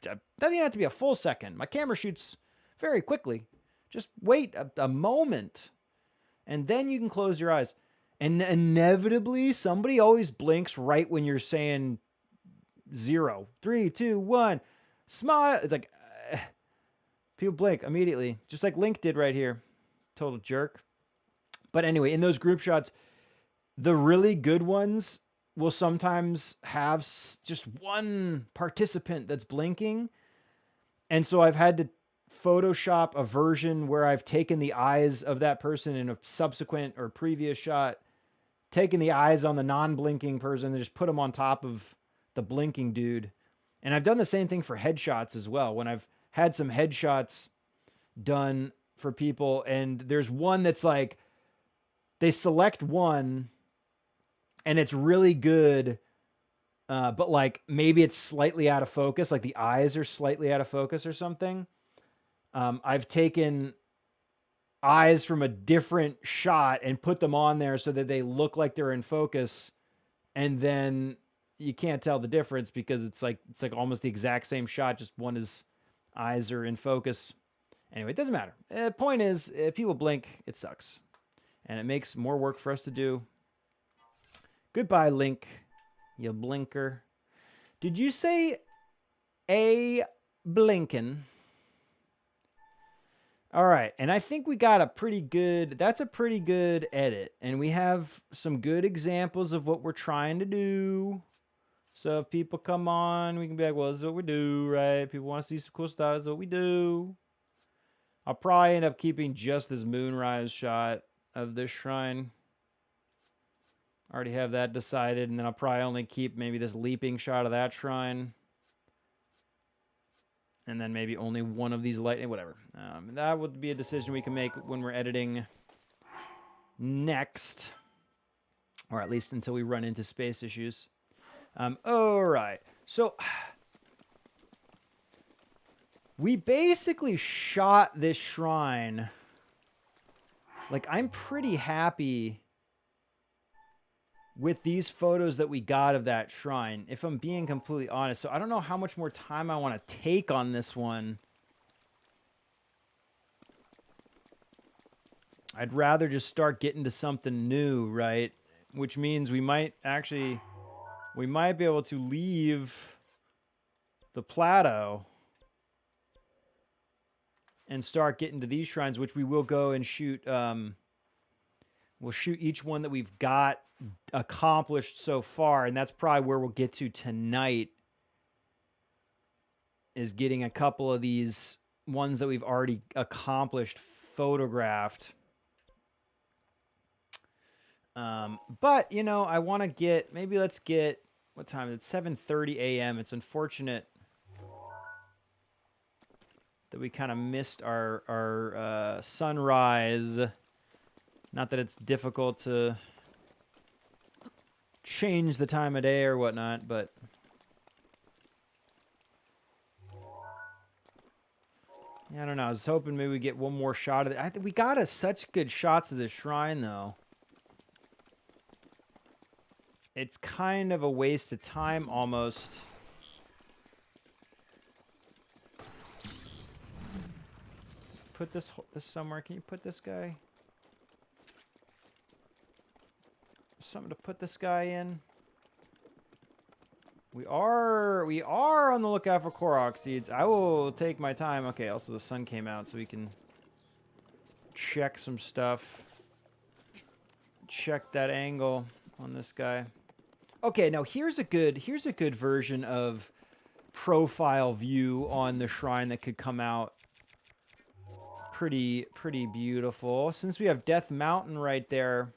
even have to be a full second. My camera shoots very quickly. Just wait a moment and then you can close your eyes. And inevitably, somebody always blinks right when you're saying 0, 3, 2, 1, smile. It's like, people blink immediately, just like Link did right here. Total jerk. But anyway, in those group shots, the really good ones will sometimes have just one participant that's blinking. And so I've had to Photoshop a version where I've taken the eyes of that person in a subsequent or previous shot, taken the eyes on the non-blinking person and just put them on top of the blinking dude. And I've done the same thing for headshots as well. When I've had some headshots done for people and there's one that's like, they select one and it's really good, but like maybe it's slightly out of focus, like the eyes are slightly out of focus or something. I've taken eyes from a different shot and put them on there so that they look like they're in focus. And then you can't tell the difference because it's like almost the exact same shot, just one is eyes are in focus. Anyway, it doesn't matter. Point is, if people blink, it sucks. And it makes more work for us to do. Goodbye, Link, you blinker. Did you say a blinkin'? All right, and I think we got that's a pretty good edit. And we have some good examples of what we're trying to do. So if people come on, we can be like, well, this is what we do, right? People want to see some cool stuff, this is what we do. I'll probably end up keeping just this moonrise shot of this shrine. I already have that decided, and then I'll probably only keep maybe this leaping shot of that shrine. And then maybe only one of these lightning, whatever. That would be a decision we can make when we're editing next. Or at least until we run into space issues. All right. So we basically shot this shrine. Like, I'm pretty happy with these photos that we got of that shrine, if I'm being completely honest. So I don't know how much more time I want to take on this one. I'd rather just start getting to something new, right? Which means we might be able to leave the plateau and start getting to these shrines, which we will go and shoot. We'll shoot each one that we've got accomplished so far, and that's probably where we'll get to tonight, is getting a couple of these ones that we've already accomplished photographed. But, you know, I want to get, maybe let's get, what time? It's 7:30 a.m. It's unfortunate that we kind of missed our sunrise. Not that it's difficult to change the time of day or whatnot, but yeah, I don't know. I was hoping maybe we get one more shot of it. We got such good shots of this shrine, though. It's kind of a waste of time, almost. Put this somewhere. Can you put this guy? Something to put this guy in. We are on the lookout for Korok seeds. I will take my time. Okay, also the sun came out, so we can check some stuff. Check that angle on this guy. Okay, now here's a good version of profile view on the shrine that could come out pretty beautiful. Since we have Death Mountain right there,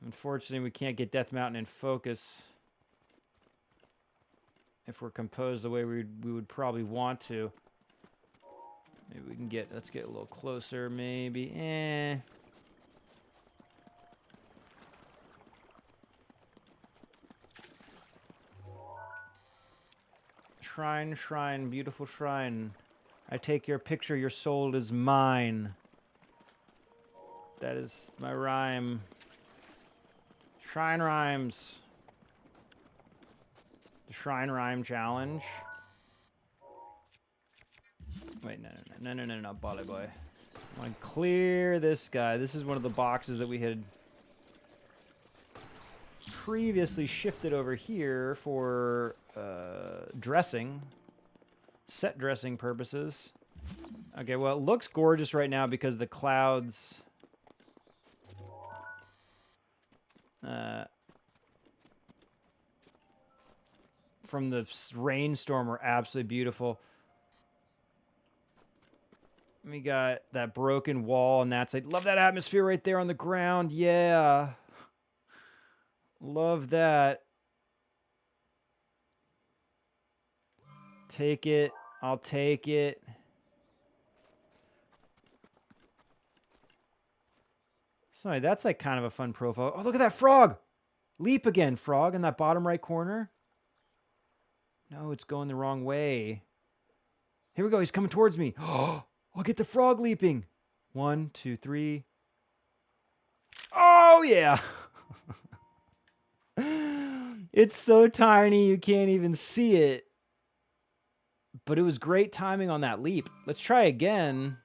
unfortunately, we can't get Death Mountain in focus if we're composed the way we would probably want to. Maybe we can get, let's get a little closer, maybe. Shrine, shrine, beautiful shrine. I take your picture, your soul is mine. That is my rhyme. Shrine rhymes. The Shrine Rhyme Challenge. Wait, no, Bolly Boy. I want to clear this guy. This is one of the boxes that we had previously shifted over here for dressing. Set dressing purposes. Okay, well, it looks gorgeous right now because the clouds... from the rainstorm are absolutely beautiful. We got that broken wall on that side. Love that atmosphere right there on the ground. Yeah. Love that. Take it. I'll take it. Sorry, that's like kind of a fun profile. Oh, look at that frog. Leap again, frog, in that bottom right corner. No, it's going the wrong way. Here we go. He's coming towards me. Oh, look at the frog leaping. 1, 2, 3. Oh, yeah. It's so tiny you can't even see it. But it was great timing on that leap. Let's try again.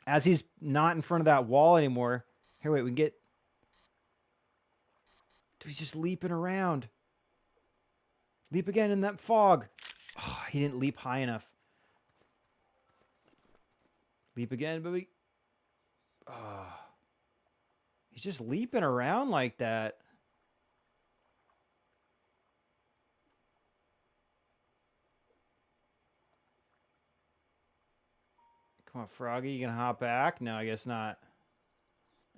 As he's not in front of that wall anymore. Here, wait, we can get... Dude, he's just leaping around. Leap again in that fog. Oh, he didn't leap high enough. Leap again, baby. Oh. He's just leaping around like that. Come on, Froggy. You gonna hop back? No, I guess not.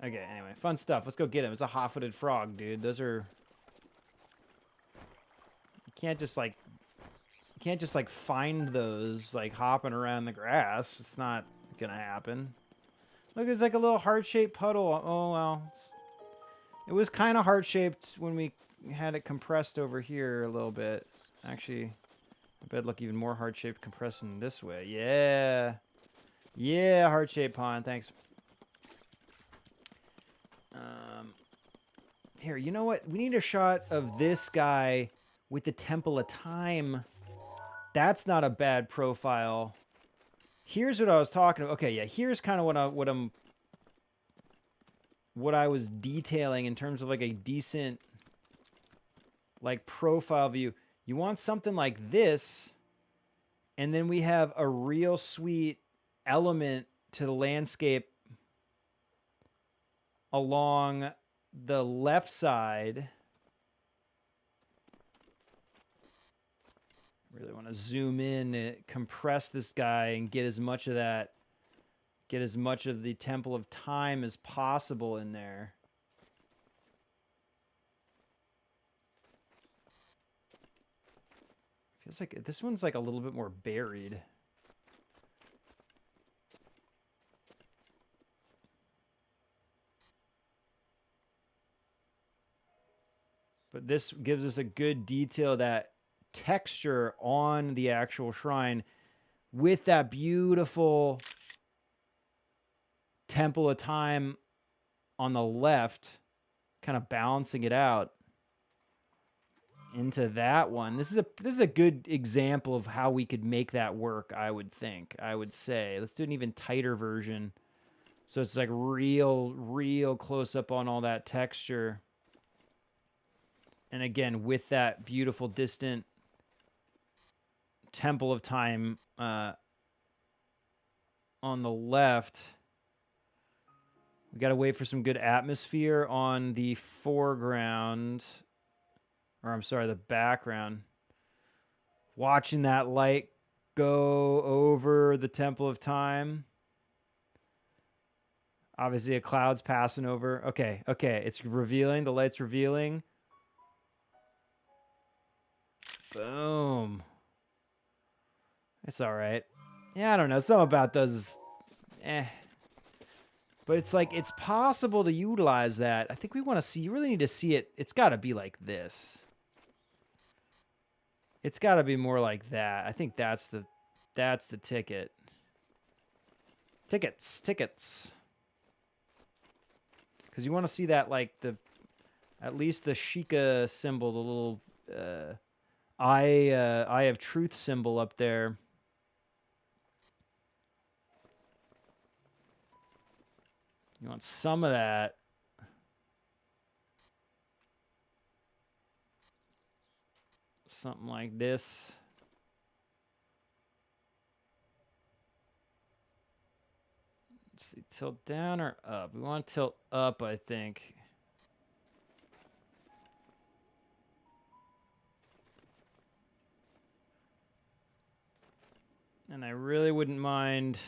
Okay, anyway. Fun stuff. Let's go get him. It's a hot-footed frog, dude. Those are... You can't just, like, find those, like, hopping around the grass. It's not gonna happen. Look, there's, like, a little heart-shaped puddle. Oh, well. It was kind of heart-shaped when we had it compressed over here a little bit. Actually, I bet look even more heart-shaped compressing this way. Yeah. Yeah, heart-shaped pond. Thanks. Here, you know what? We need a shot of this guy with the Temple of Time. That's not a bad profile. Here's what I was talking about. Okay, yeah, here's kind of what I was detailing in terms of like a decent like profile view. You want something like this, and then we have a real sweet element to the landscape along the left side. Really want to zoom in and compress this guy and get as much of that, get as much of the Temple of Time as possible in there. Feels like this one's like a little bit more buried. But this gives us a good detail of that texture on the actual shrine with that beautiful Temple of Time on the left, kind of balancing it out. into that one. This is a good example of how we could make that work, I would think. I would say. Let's do an even tighter version. So it's like real close up on all that texture. And again, with that beautiful distant Temple of Time on the left. We got to wait for some good atmosphere on the foreground. Or I'm sorry, the background. Watching that light go over the Temple of Time. Obviously, a cloud's passing over. Okay. It's revealing. The light's revealing. Boom. It's all right. Yeah, I don't know. Something about those, But it's like, it's possible to utilize that. I think we want to see, you really need to see it. It's got to be like this. It's got to be more like that. I think that's the ticket. Tickets. Because you want to see that, like, at least the Sheikah symbol, the little eye of truth symbol up there. You want some of that. Something like this. Let's see, tilt down or up? We want to tilt up, I think. And I really wouldn't mind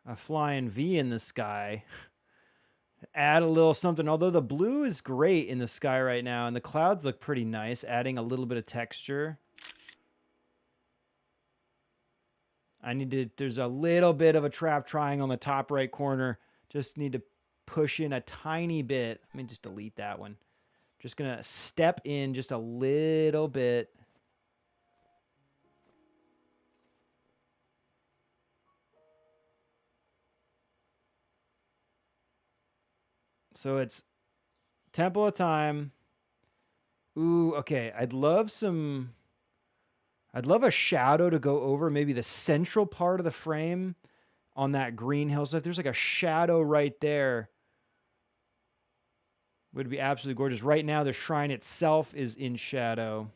a flying V in the sky. Add a little something. Although the blue is great in the sky right now, and the clouds look pretty nice, adding a little bit of texture. There's a little bit of a trap triangle on the top right corner. Just need to push in a tiny bit. Let me just delete that one. Just going to step in just a little bit. So it's Temple of Time. Ooh, okay. I'd love a shadow to go over maybe the central part of the frame on that green hillside. If there's like a shadow right there, would be absolutely gorgeous. Right now, the shrine itself is in shadow.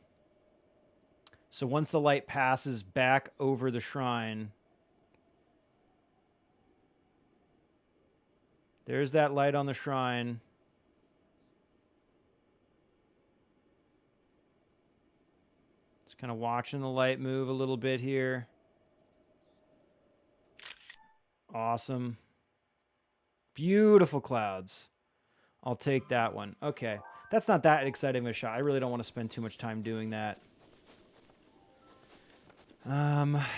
So once the light passes back over the shrine, there's that light on the shrine. Just kind of watching the light move a little bit here. Awesome. Beautiful clouds. I'll take that one. Okay. That's not that exciting of a shot. I really don't want to spend too much time doing that.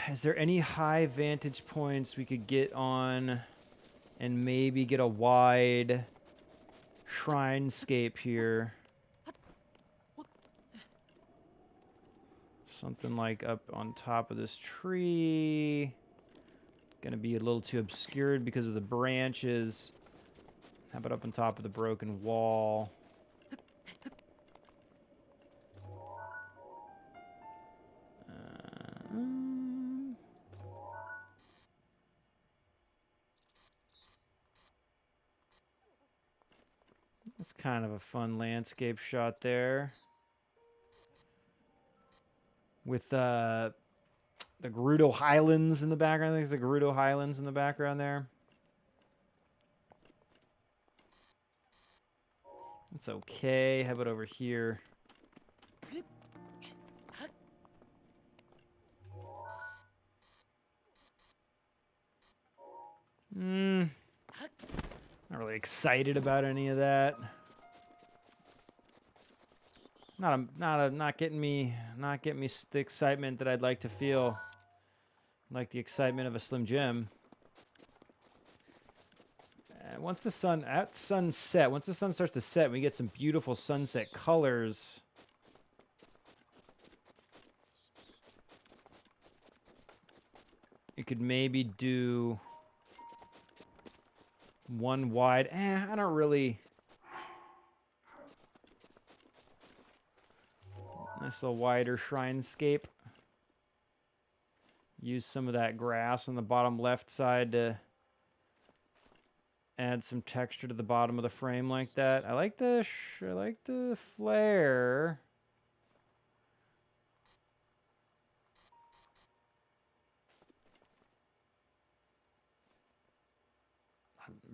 Is there any high vantage points we could get on and maybe get a wide shrinescape here? Something like up on top of this tree. Gonna be a little too obscured because of the branches. How about up on top of the broken wall? That's kind of a fun landscape shot there. With the Gerudo Highlands in the background. There's the Gerudo Highlands in the background there. It's okay. How about over here? Not really excited about any of that. Not getting me the excitement that I'd like to feel. Like the excitement of a Slim Jim. Once the sun once the sun starts to set, we get some beautiful sunset colors. You could maybe do one wide. I don't really. Nice little wider shrinescape. Use some of that grass on the bottom left side to add some texture to the bottom of the frame like that. I like the flare.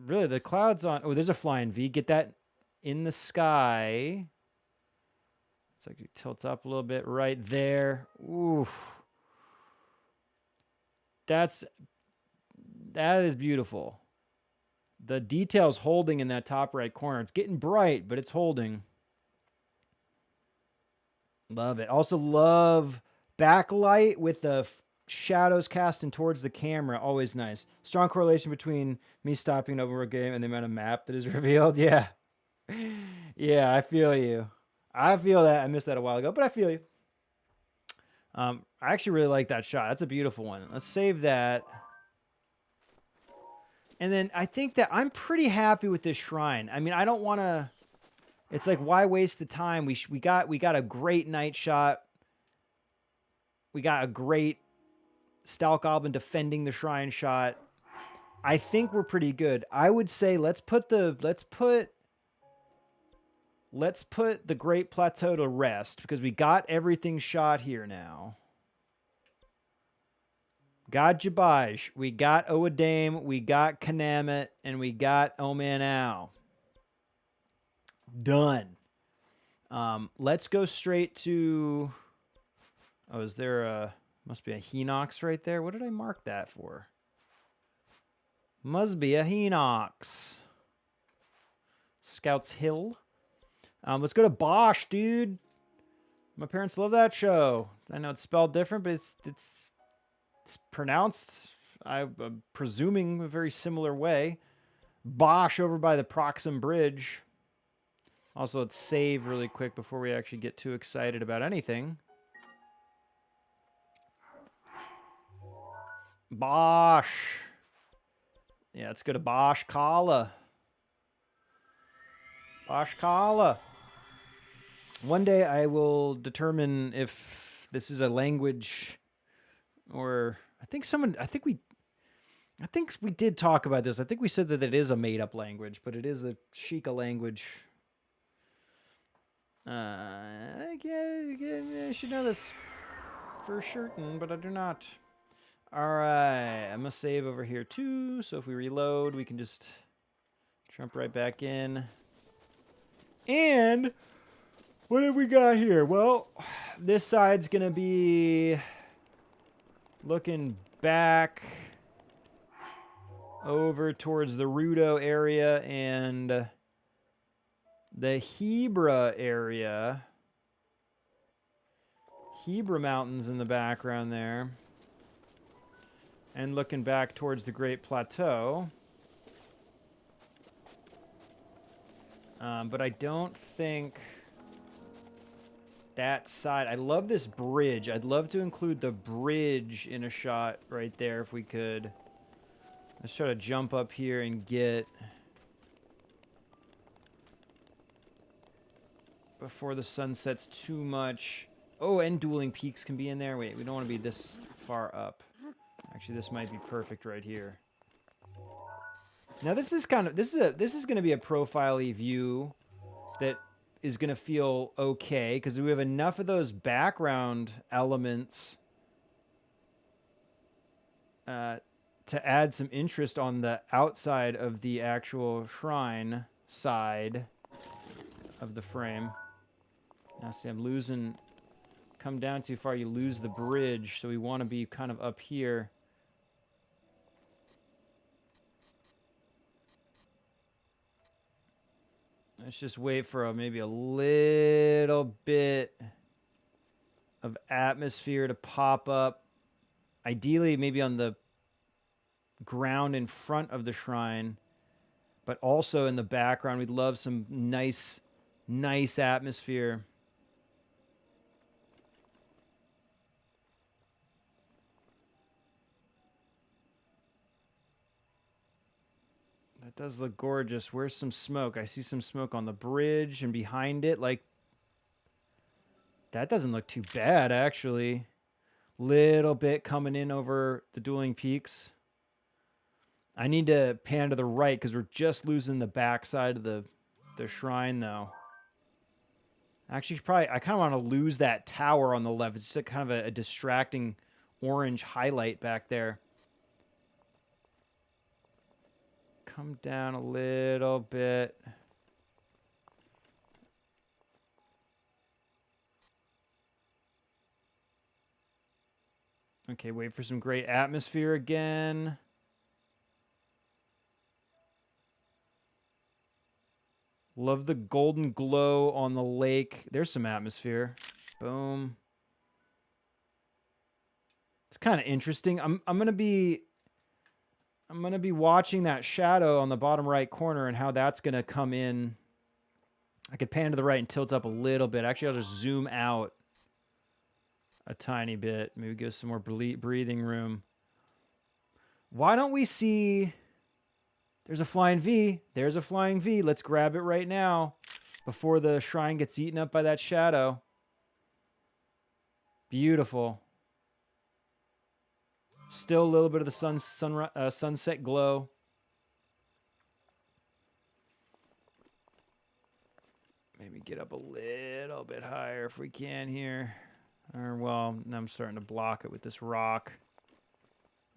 Really, the clouds on... Oh, there's a flying V. Get that in the sky. It's like it tilts up a little bit right there. Ooh. That is beautiful. The detail's holding in that top right corner. It's getting bright, but it's holding. Love it. Also love backlight with the shadows casting towards the camera. Always nice. Strong correlation between me stopping an open world game and the amount of map that is revealed. Yeah. Yeah, I feel you. I feel that. I missed that a while ago, but I feel you. I actually really like that shot. That's a beautiful one. Let's save that. And then I think that I'm pretty happy with this shrine. I mean, I don't want to... It's like, why waste the time? We got a great night shot. We got a great Stalk Goblin defending the shrine shot. I think we're pretty good. I would say let's put the Great Plateau to rest because we got everything shot here now. Got Jabaj, we got Owadame, we got Kanamet, and we got Omanau. Done. Let's go straight to... Oh, is there a... Must be a Hinox right there. What did I mark that for? Must be a Hinox. Scouts Hill. Let's go to Bosh, dude. My parents love that show. I know it's spelled different, but it's pronounced, I'm presuming, a very similar way. Bosh over by the Proxim Bridge. Also, let's save really quick before we actually get too excited about anything. Bosh. Yeah, let's go to Bosh Kala. Bosh Kala. One day I will determine if this is a language or I think we did talk about this. I think we said that it is a made-up language, but it is a Sheikah language. I should know this for certain, but I do not. All right, I'm gonna save over here too. So if we reload, we can just jump right back in. And what have we got here? Well, this side's gonna be looking back over towards the Rudo area and the Hebra area. Hebra Mountains in the background there. And looking back towards the Great Plateau. But I don't think that side... I love this bridge. I'd love to include the bridge in a shot right there if we could. Let's try to jump up here and get... before the sun sets too much. Oh, and Dueling Peaks can be in there. Wait, we don't want to be this far up. Actually, this might be perfect right here. Now, this is going to be a profile-y view that is going to feel okay because we have enough of those background elements to add some interest on the outside of the actual shrine side of the frame. Now, see, I'm losing... Come down too far, you lose the bridge, so we want to be kind of up here. Let's just wait for maybe a little bit of atmosphere to pop up. Ideally, maybe on the ground in front of the shrine, but also in the background. We'd love some nice atmosphere. That does look gorgeous. Where's some smoke? I see some smoke on the bridge and behind it. Like, That doesn't look too bad, actually. Little bit coming in over the dueling peaks. I need to pan to the right because we're just losing the backside of the shrine, though. Actually, probably I kind of want to lose that tower on the left. It's just kind of a distracting orange highlight back there. Come down a little bit. Okay, wait for some great atmosphere again. Love the golden glow on the lake. There's some atmosphere. Boom. It's kind of interesting. I'm gonna be watching that shadow on the bottom right corner and how that's gonna come in. I could pan to the right and tilt up a little bit. Actually, I'll just zoom out a tiny bit. Maybe give some more breathing room. Why don't we see... There's a flying V. There's a flying V. Let's grab it right now before the shrine gets eaten up by that shadow. Beautiful. Still a little bit of the sunset glow. Maybe get up a little bit higher if we can here. Or, well, now I'm starting to block it with this rock.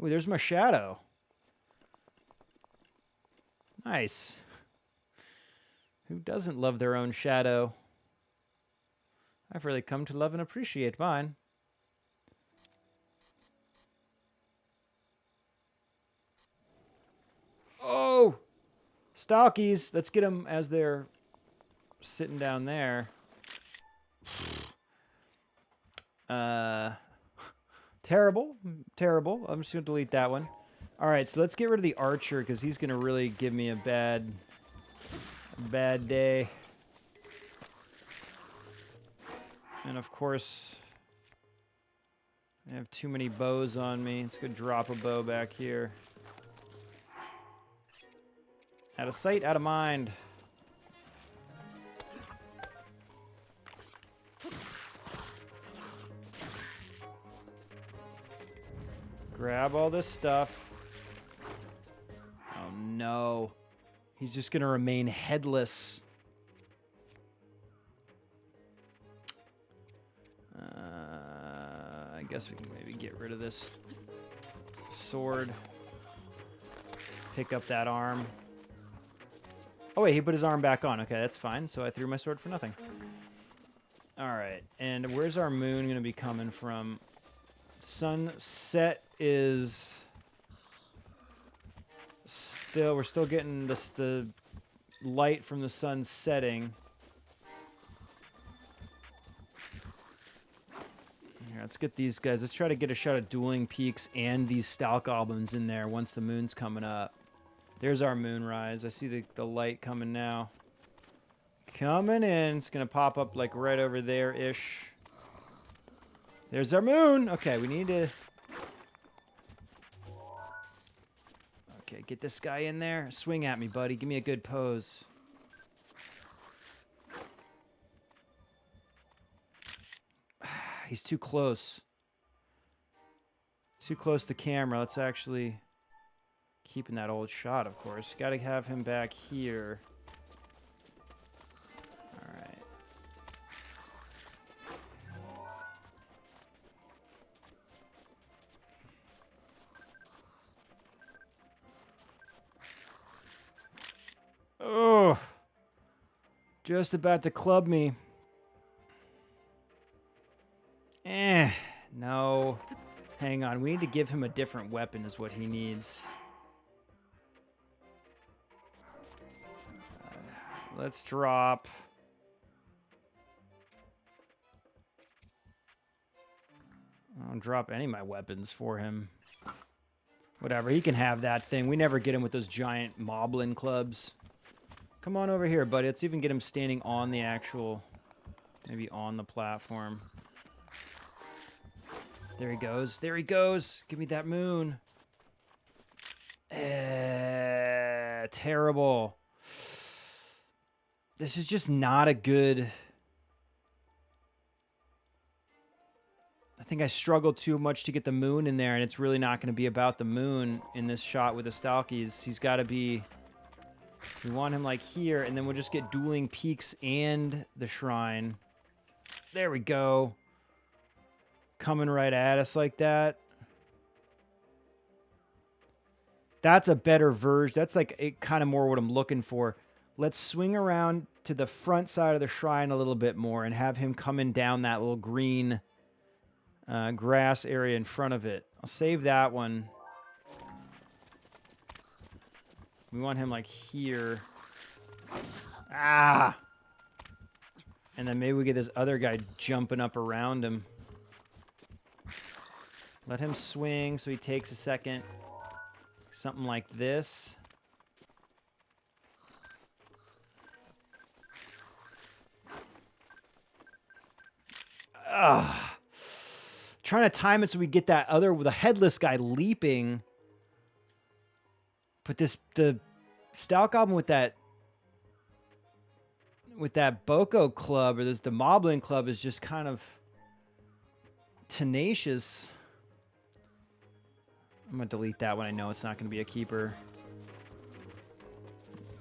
Ooh, there's my shadow. Nice. Who doesn't love their own shadow? I've really come to love and appreciate mine. Oh! Stalkies. Let's get them as they're sitting down there. Terrible. Terrible. I'm just going to delete that one. All right, so let's get rid of the archer because he's going to really give me a bad day. And of course, I have too many bows on me. Let's go drop a bow back here. Out of sight, out of mind. Grab all this stuff. Oh no. He's just going to remain headless. I guess we can maybe get rid of this sword. Pick up that arm. Oh wait, he put his arm back on. Okay, that's fine. So I threw my sword for nothing. Alright, and where's our moon going to be coming from? Sunset is... we're still getting the light from the sun setting. Here, let's get these guys. Let's try to get a shot of dueling peaks and these stalk goblins in there once the moon's coming up. There's our moonrise. I see the light coming now. Coming in. It's going to pop up like right over there-ish. There's our moon. Okay, we need to... Okay, get this guy in there. Swing at me, buddy. Give me a good pose. He's too close. Too close to camera. Let's actually... Keeping that old shot, of course. Got to have him back here. All right. Oh, just about to club me. No. Hang on. We need to give him a different weapon is what he needs. Let's drop. I don't drop any of my weapons for him. Whatever, he can have that thing. We never get him with those giant moblin clubs. Come on over here, buddy. Let's even get him standing on the actual... Maybe on the platform. There he goes. There he goes. Give me that moon. Terrible. This is just not a good... think I struggled too much to get the moon in there, and it's really not going to be about the moon in this shot with the Stalkies. He's got to be... We want him like here, and then we'll just get dueling peaks and the shrine. There we go. Coming right at us like that. That's a better version. That's like kind of more what I'm looking for. Let's swing around to the front side of the shrine a little bit more and have him coming down that little green grass area in front of it. I'll save that one. We want him like here. Ah! And then maybe we get this other guy jumping up around him. Let him swing so he takes a second. Something like this. Trying to time it so we get that other, the headless guy leaping. But the Stout Goblin with that Boko club, or the Moblin club, is just kind of tenacious. I'm going to delete that one. I know it's not going to be a keeper.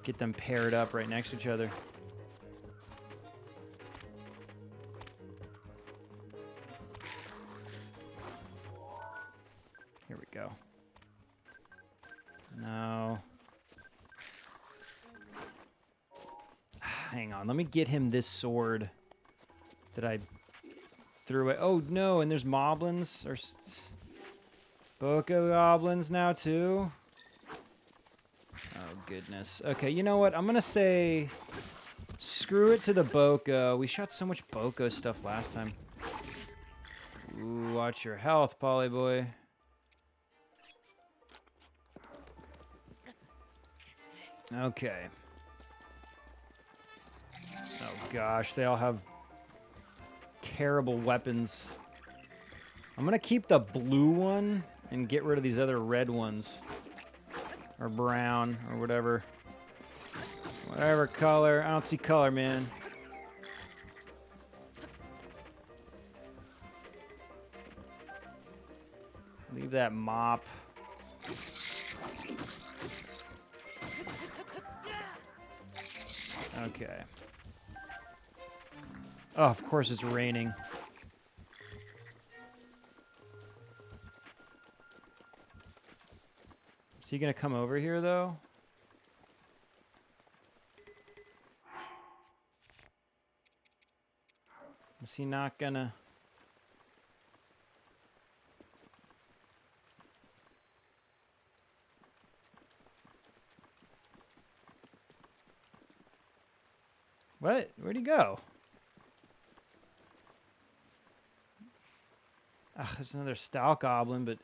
Get them paired up right next to each other. Here we go. No. Hang on. Let me get him this sword that I threw it. Oh, no. And there's Moblins or Boko Goblins now, too. Oh, goodness. Okay, you know what? I'm going to say screw it to the Boko. We shot so much Boko stuff last time. Ooh, watch your health, Polly boy. Okay. Oh, gosh. They all have terrible weapons. I'm going to keep the blue one and get rid of these other red ones. Or brown, or whatever. Whatever color. I don't see color, man. Leave that mop. Okay. Oh, of course it's raining. Is he gonna come over here, though? Is he not gonna... What? Where'd he go? Ugh, there's another Stout Goblin, but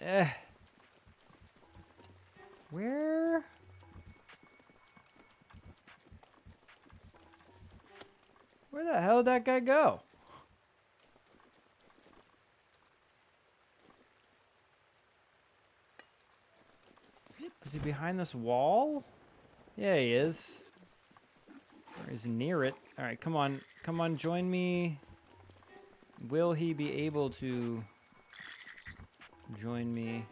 Where the hell did that guy go? Is he behind this wall? Yeah, he is. Or he's near it. All right, come on. Come on, join me. Will he be able to join me?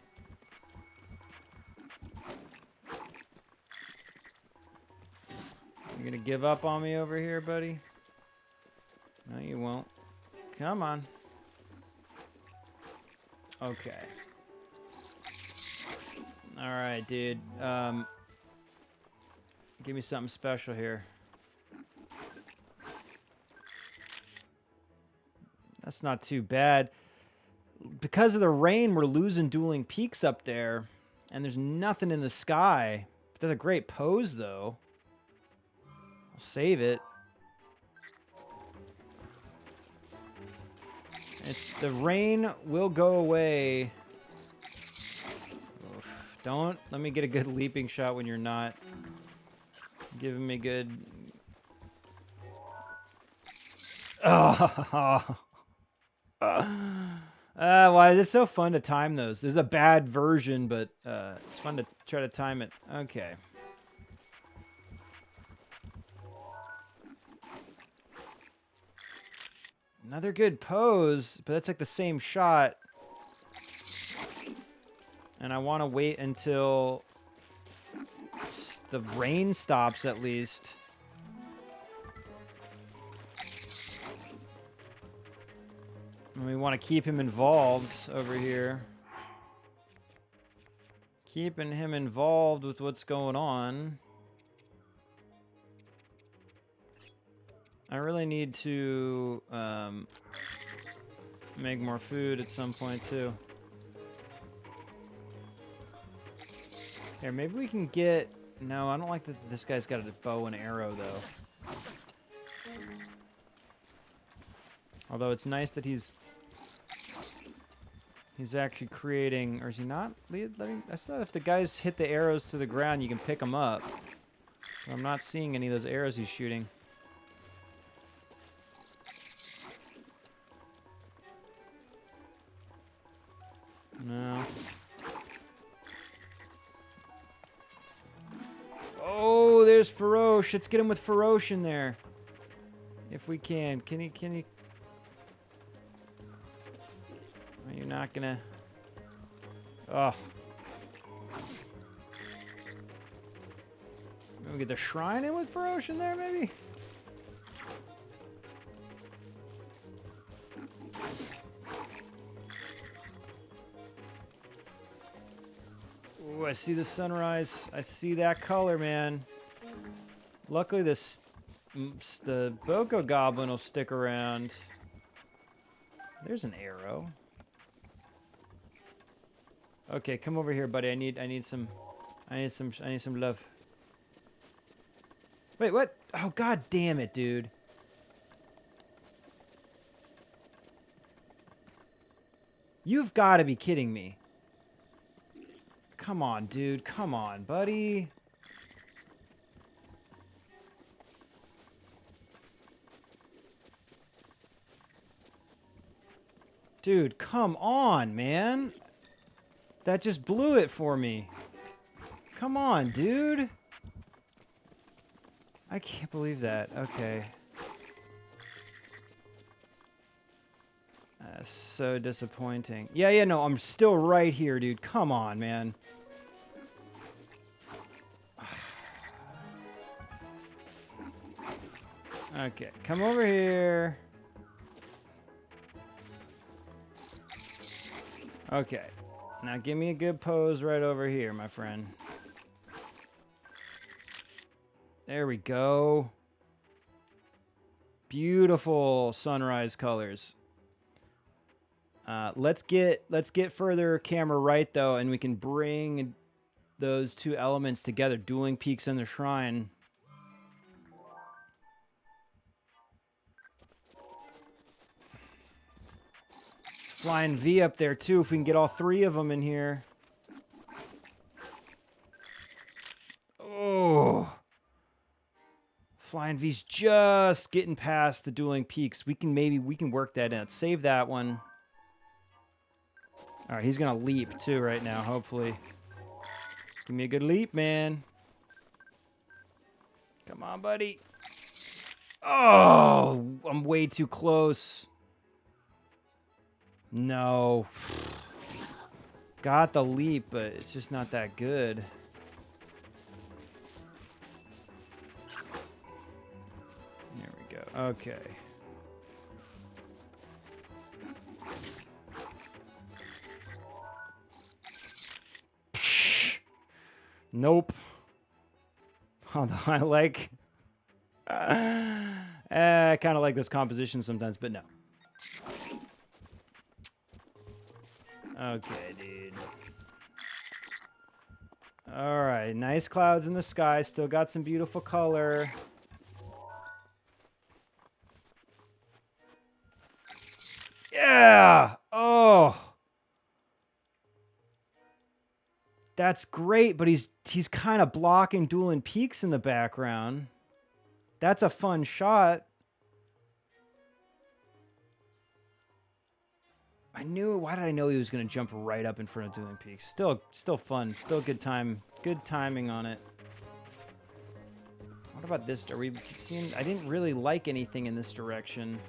You gonna give up on me over here, buddy? No, you won't. Come on. Okay. All right, dude. Give me something special here. That's not too bad. Because of the rain, we're losing dueling peaks up there. And there's nothing in the sky. But that's a great pose, though. I'll save it. The rain will go away. Oof. Don't let me get a good leaping shot when you're not giving me good... Oh. Why is it so fun to time those? There's a bad version, but it's fun to try to time it. Okay. Another good pose, but that's like the same shot. And I want to wait until the rain stops at least. And we want to keep him involved over here. Keeping him involved with what's going on. I really need to make more food at some point too. Here, maybe we can get... No, I don't like that this guy's got a bow and arrow, though. Although it's nice that he's actually creating... Or is he not? I thought if the guys hit the arrows to the ground, you can pick them up. I'm not seeing any of those arrows he's shooting. No. Oh, there's Feroce. Let's get him with Feroce in there. If we can. Can he? Are you not gonna? Oh. Maybe we get the shrine in with Feroce in there, maybe? Ooh, I see the sunrise. I see that color, man. Luckily, the Boko Goblin will stick around. There's an arrow. Okay, come over here, buddy. I need some love. Wait, what? Oh, god damn it, dude. You've got to be kidding me. Come on, dude. Come on, buddy. Dude, come on, man. That just blew it for me. Come on, dude. I can't believe that. Okay. That's so disappointing. Yeah, no, I'm still right here, dude. Come on, man. Okay, come over here. Okay. Now give me a good pose right over here, my friend. There we go. Beautiful sunrise colors. Let's get further camera right though, and we can bring those two elements together, dueling peaks and the shrine. Flying V up there too, if we can get all three of them in here. Oh. Flying V's just getting past the dueling peaks. We can work that in. Let's save that one. All right, he's gonna leap too right now, hopefully. Give me a good leap, man. Come on, buddy. Oh, I'm way too close. No. Got the leap, but it's just not that good. There we go. Okay. Nope. Although I like... I kind of like this composition sometimes, but no. Okay, dude. Alright, nice clouds in the sky. Still got some beautiful color. Yeah! Oh! That's great, but he's kind of blocking dueling peaks in the background. That's a fun shot. I knew. Why did I know he was going to jump right up in front of dueling peaks? Still fun. Still good timing on it. What about this? Are we seeing? I didn't really like anything in this direction.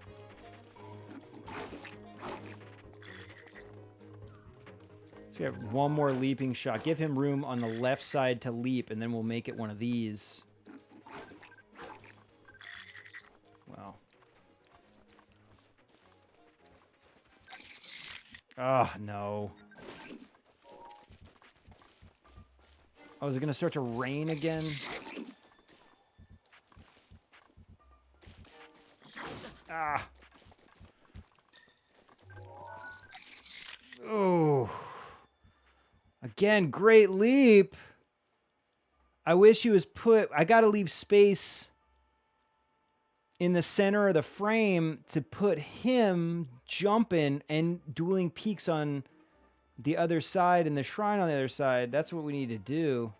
Let's get one more leaping shot. Give him room on the left side to leap, and then we'll make it one of these. Well. Oh, no. Oh, is it going to start to rain again? Ah. Oh. Again, great leap. I wish he was put... I got to leave space in the center of the frame to put him jumping and dueling peaks on the other side and the shrine on the other side. That's what we need to do.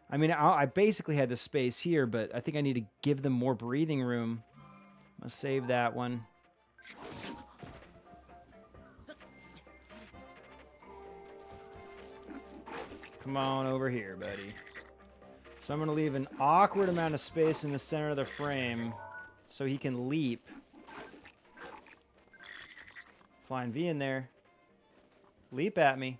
I mean, I basically had the space here, but I think I need to give them more breathing room. I'm going to save that one. Come on over here, buddy. So I'm going to leave an awkward amount of space in the center of the frame so he can leap. Flying V in there. Leap at me.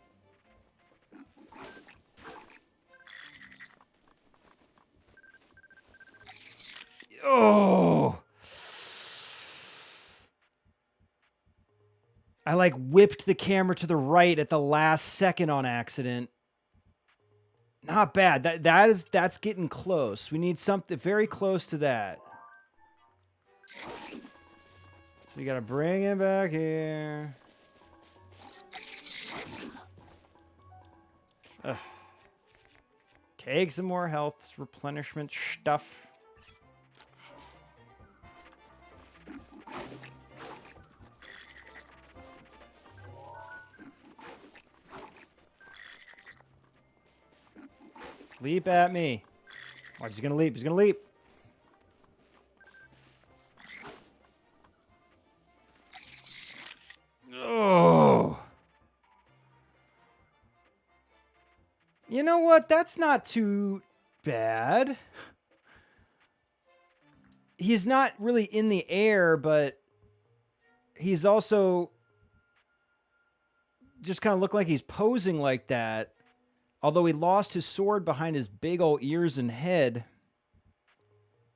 Oh! I like whipped the camera to the right at the last second on accident. Not bad. That's getting close. We need something very close to that. So you gotta bring it back here. Ugh. Take some more health replenishment stuff. Leap at me. Watch, he's gonna leap. He's gonna leap. Oh. You know what? That's not too bad. He's not really in the air, but he's also just kind of look like he's posing like that. Although he lost his sword behind his big old ears and head.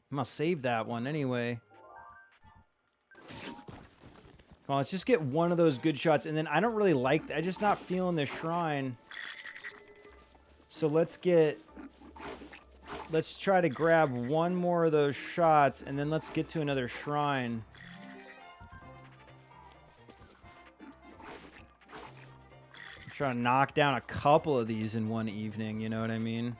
I'm going to save that one anyway. Come on, let's just get one of those good shots. And then I don't really like... I'm just not feeling this shrine. So let's try to grab one more of those shots. And then let's get to another shrine. Trying to knock down a couple of these in one evening, you know what I mean?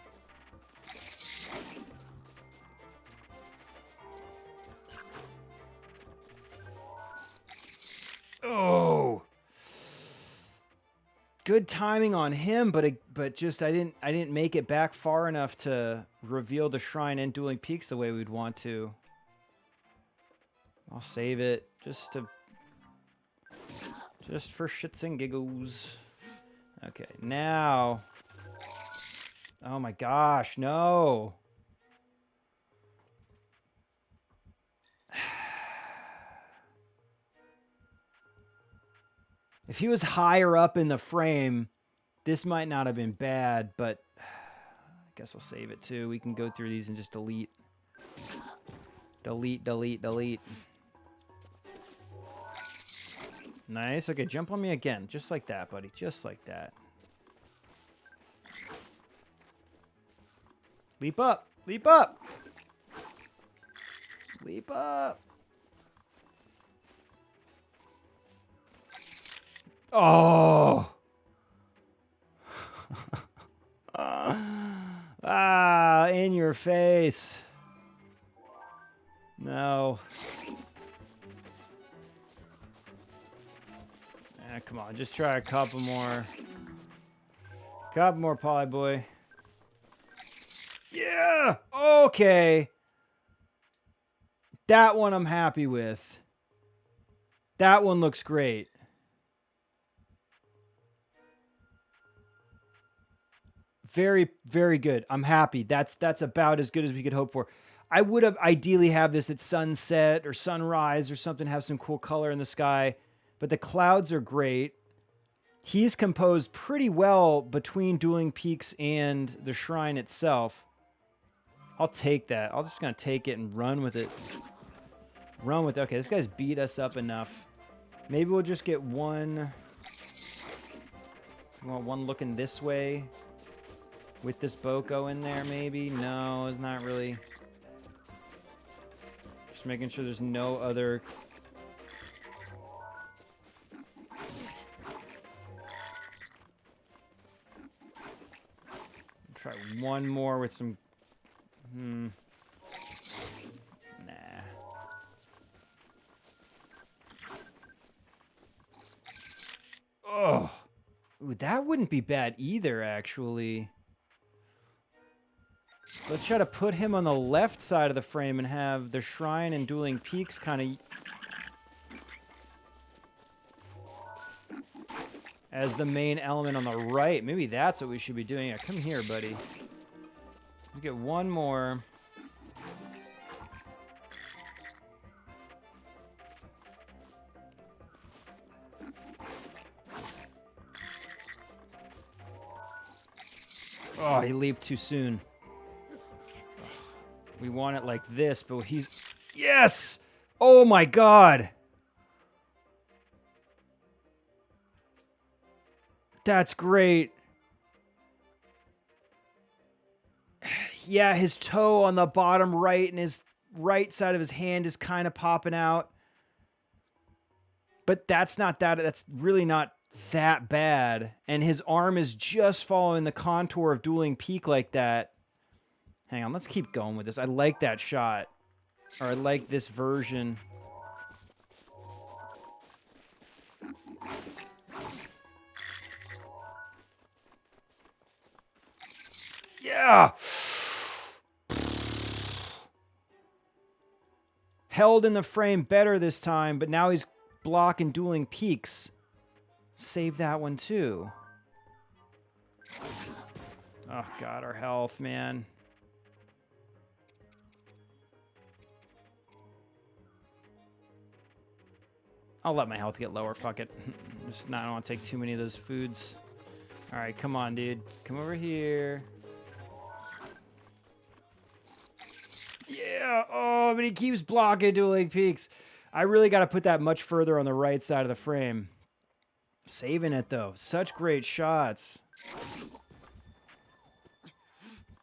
Oh, good timing on him, but just I didn't make it back far enough to reveal the shrine and dueling peaks the way we'd want to. I'll save it just for shits and giggles. Okay, now... Oh my gosh, no! If he was higher up in the frame, this might not have been bad, but... I guess I'll save it too. We can go through these and just delete. Delete, delete, delete. Nice. Okay, jump on me again. Just like that, buddy. Just like that. Leap up. Leap up. Leap up. Oh. In your face. No. Come on, just try a couple more. Couple more, Poly Boy. Yeah! Okay. That one I'm happy with. That one looks great. Very, very good. I'm happy. That's about as good as we could hope for. I would have ideally have this at sunset or sunrise or something, have some cool color in the sky. But the clouds are great. He's composed pretty well between Dueling Peaks and the shrine itself. I'll take that. I'm just going to take it and run with it. Run with it. Okay, this guy's beat us up enough. Maybe we'll just get one. We want one looking this way. With this Boko in there, maybe? No, it's not really. Just making sure there's no other. Try one more with some. Nah. Oh. Ooh, that wouldn't be bad either, actually. Let's try to put him on the left side of the frame and have the shrine and Dueling Peaks kind of as the main element on the right. Maybe that's what we should be doing. Yeah, come here, buddy. We get one more. Oh, he leaped too soon. We want it like this, but he's... Yes! Oh my god! That's great. Yeah, his toe on the bottom right and his right side of his hand is kind of popping out. But that's really not that bad. And his arm is just following the contour of Dueling Peak like that. Hang on, let's keep going with this. I like that shot. Or I like this version. Yeah! Held in the frame better this time, but now he's blocking Dueling Peaks. Save that one too. Oh god, our health, man. I'll let my health get lower, fuck it. I don't want to take too many of those foods. Alright, come on, dude. Come over here. Yeah! Oh, but he keeps blocking Dueling Peaks. I really got to put that much further on the right side of the frame. Saving it, though. Such great shots.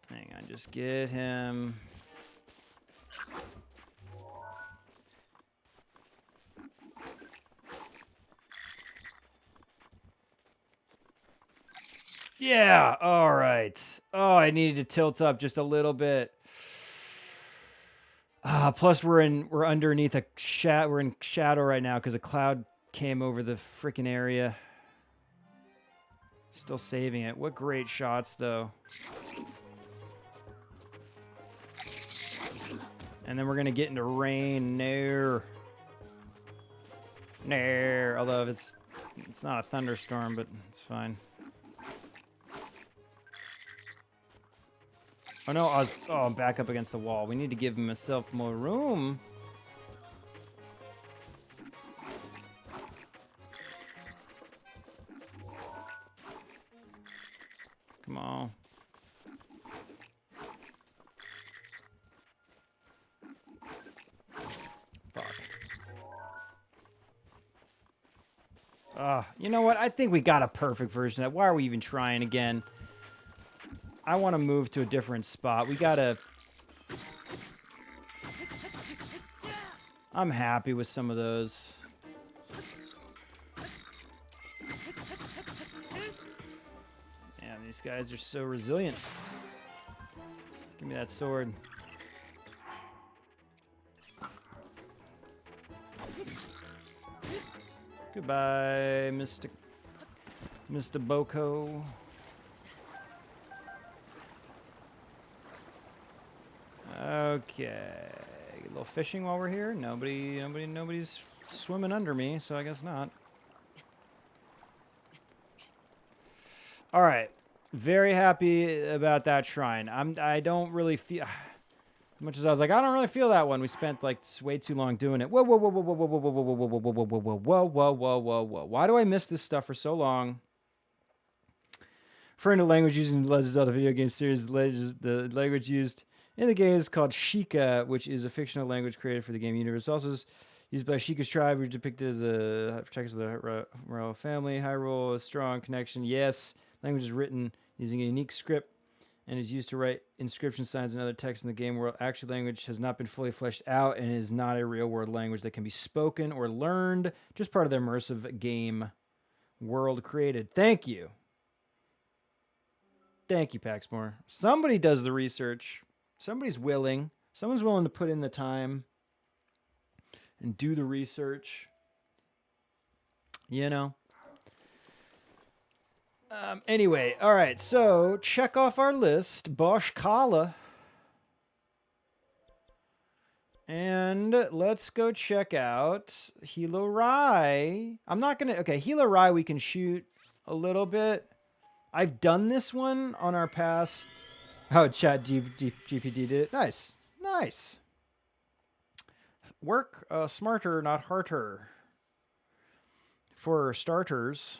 Hang on, just get him... Yeah, all right. Oh, I needed to tilt up just a little bit. Plus we're underneath a we're in shadow right now because a cloud came over the freaking area. Still saving it. What great shots though. And then we're gonna get into rain. No. Although it's not a thunderstorm, but it's fine. Oh no, I'm back up against the wall. We need to give himself more room. Come on. Fuck. You know what? I think we got a perfect version of that. Why are we even trying again? I want to move to a different spot. We gotta... I'm happy with some of those. Man, these guys are so resilient. Give me that sword. Goodbye, Mr. Boko. Okay, a little fishing while we're here. Nobody's swimming under me, so I guess not. All right, very happy about that shrine. I don't really feel, as much as I was like, I don't really feel that one. We spent like way too long doing it. Whoa, whoa, whoa, whoa, whoa, whoa, whoa, whoa, whoa, whoa, whoa, whoa, whoa, whoa, whoa, whoa, whoa. Why do I miss this stuff for so long? Referring to language used in the Legend of Zelda video game series, the language used in the game is called Sheikah, which is a fictional language created for the game universe. Also is used by Sheikah's tribe, which is depicted as a protector of the royal family. Hyrule, a strong connection. Yes, language is written using a unique script and is used to write inscription signs and other text in the game world. Actual language has not been fully fleshed out and is not a real-world language that can be spoken or learned. Just part of the immersive game world created. Thank you. Thank you, Paxmore. Somebody does the research. Somebody's willing. Someone's willing to put in the time and do the research. You know. Anyway, all right. So check off our list. Bosh Kala. And let's go check out Hila Rai. I'm not going to... Okay, Hila Rai we can shoot a little bit. I've done this one on our past... Oh, Chat GPT did it. Nice. Nice. Work smarter, not harder. For starters.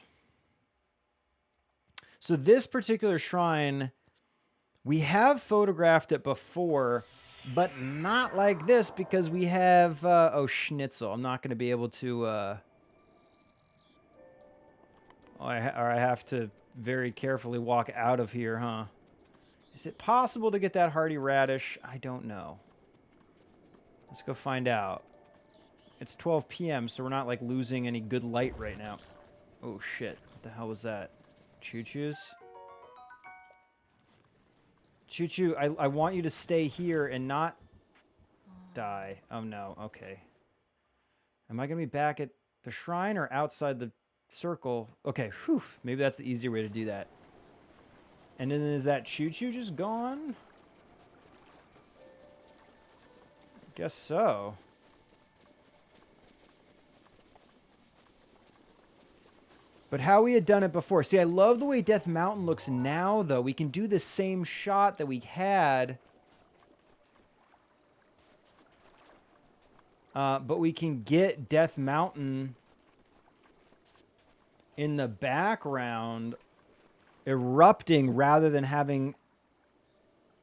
So this particular shrine, we have photographed it before, but not like this because we have... oh, schnitzel. I'm not going to be able to... or I have to very carefully walk out of here, huh? Is it possible to get that hardy radish? I don't know. Let's go find out. It's 12 p.m., so we're not, like, losing any good light right now. Oh, shit. What the hell was that? Choo-choos? Choo-choo, I want you to stay here and not die. Oh, no. Okay. Am I going to be back at the shrine or outside the circle? Okay, whew. Maybe that's the easier way to do that. And then is that choo-choo just gone? I guess so. But how we had done it before. See, I love the way Death Mountain looks now, though. We can do the same shot that we had. But we can get Death Mountain in the background erupting rather than having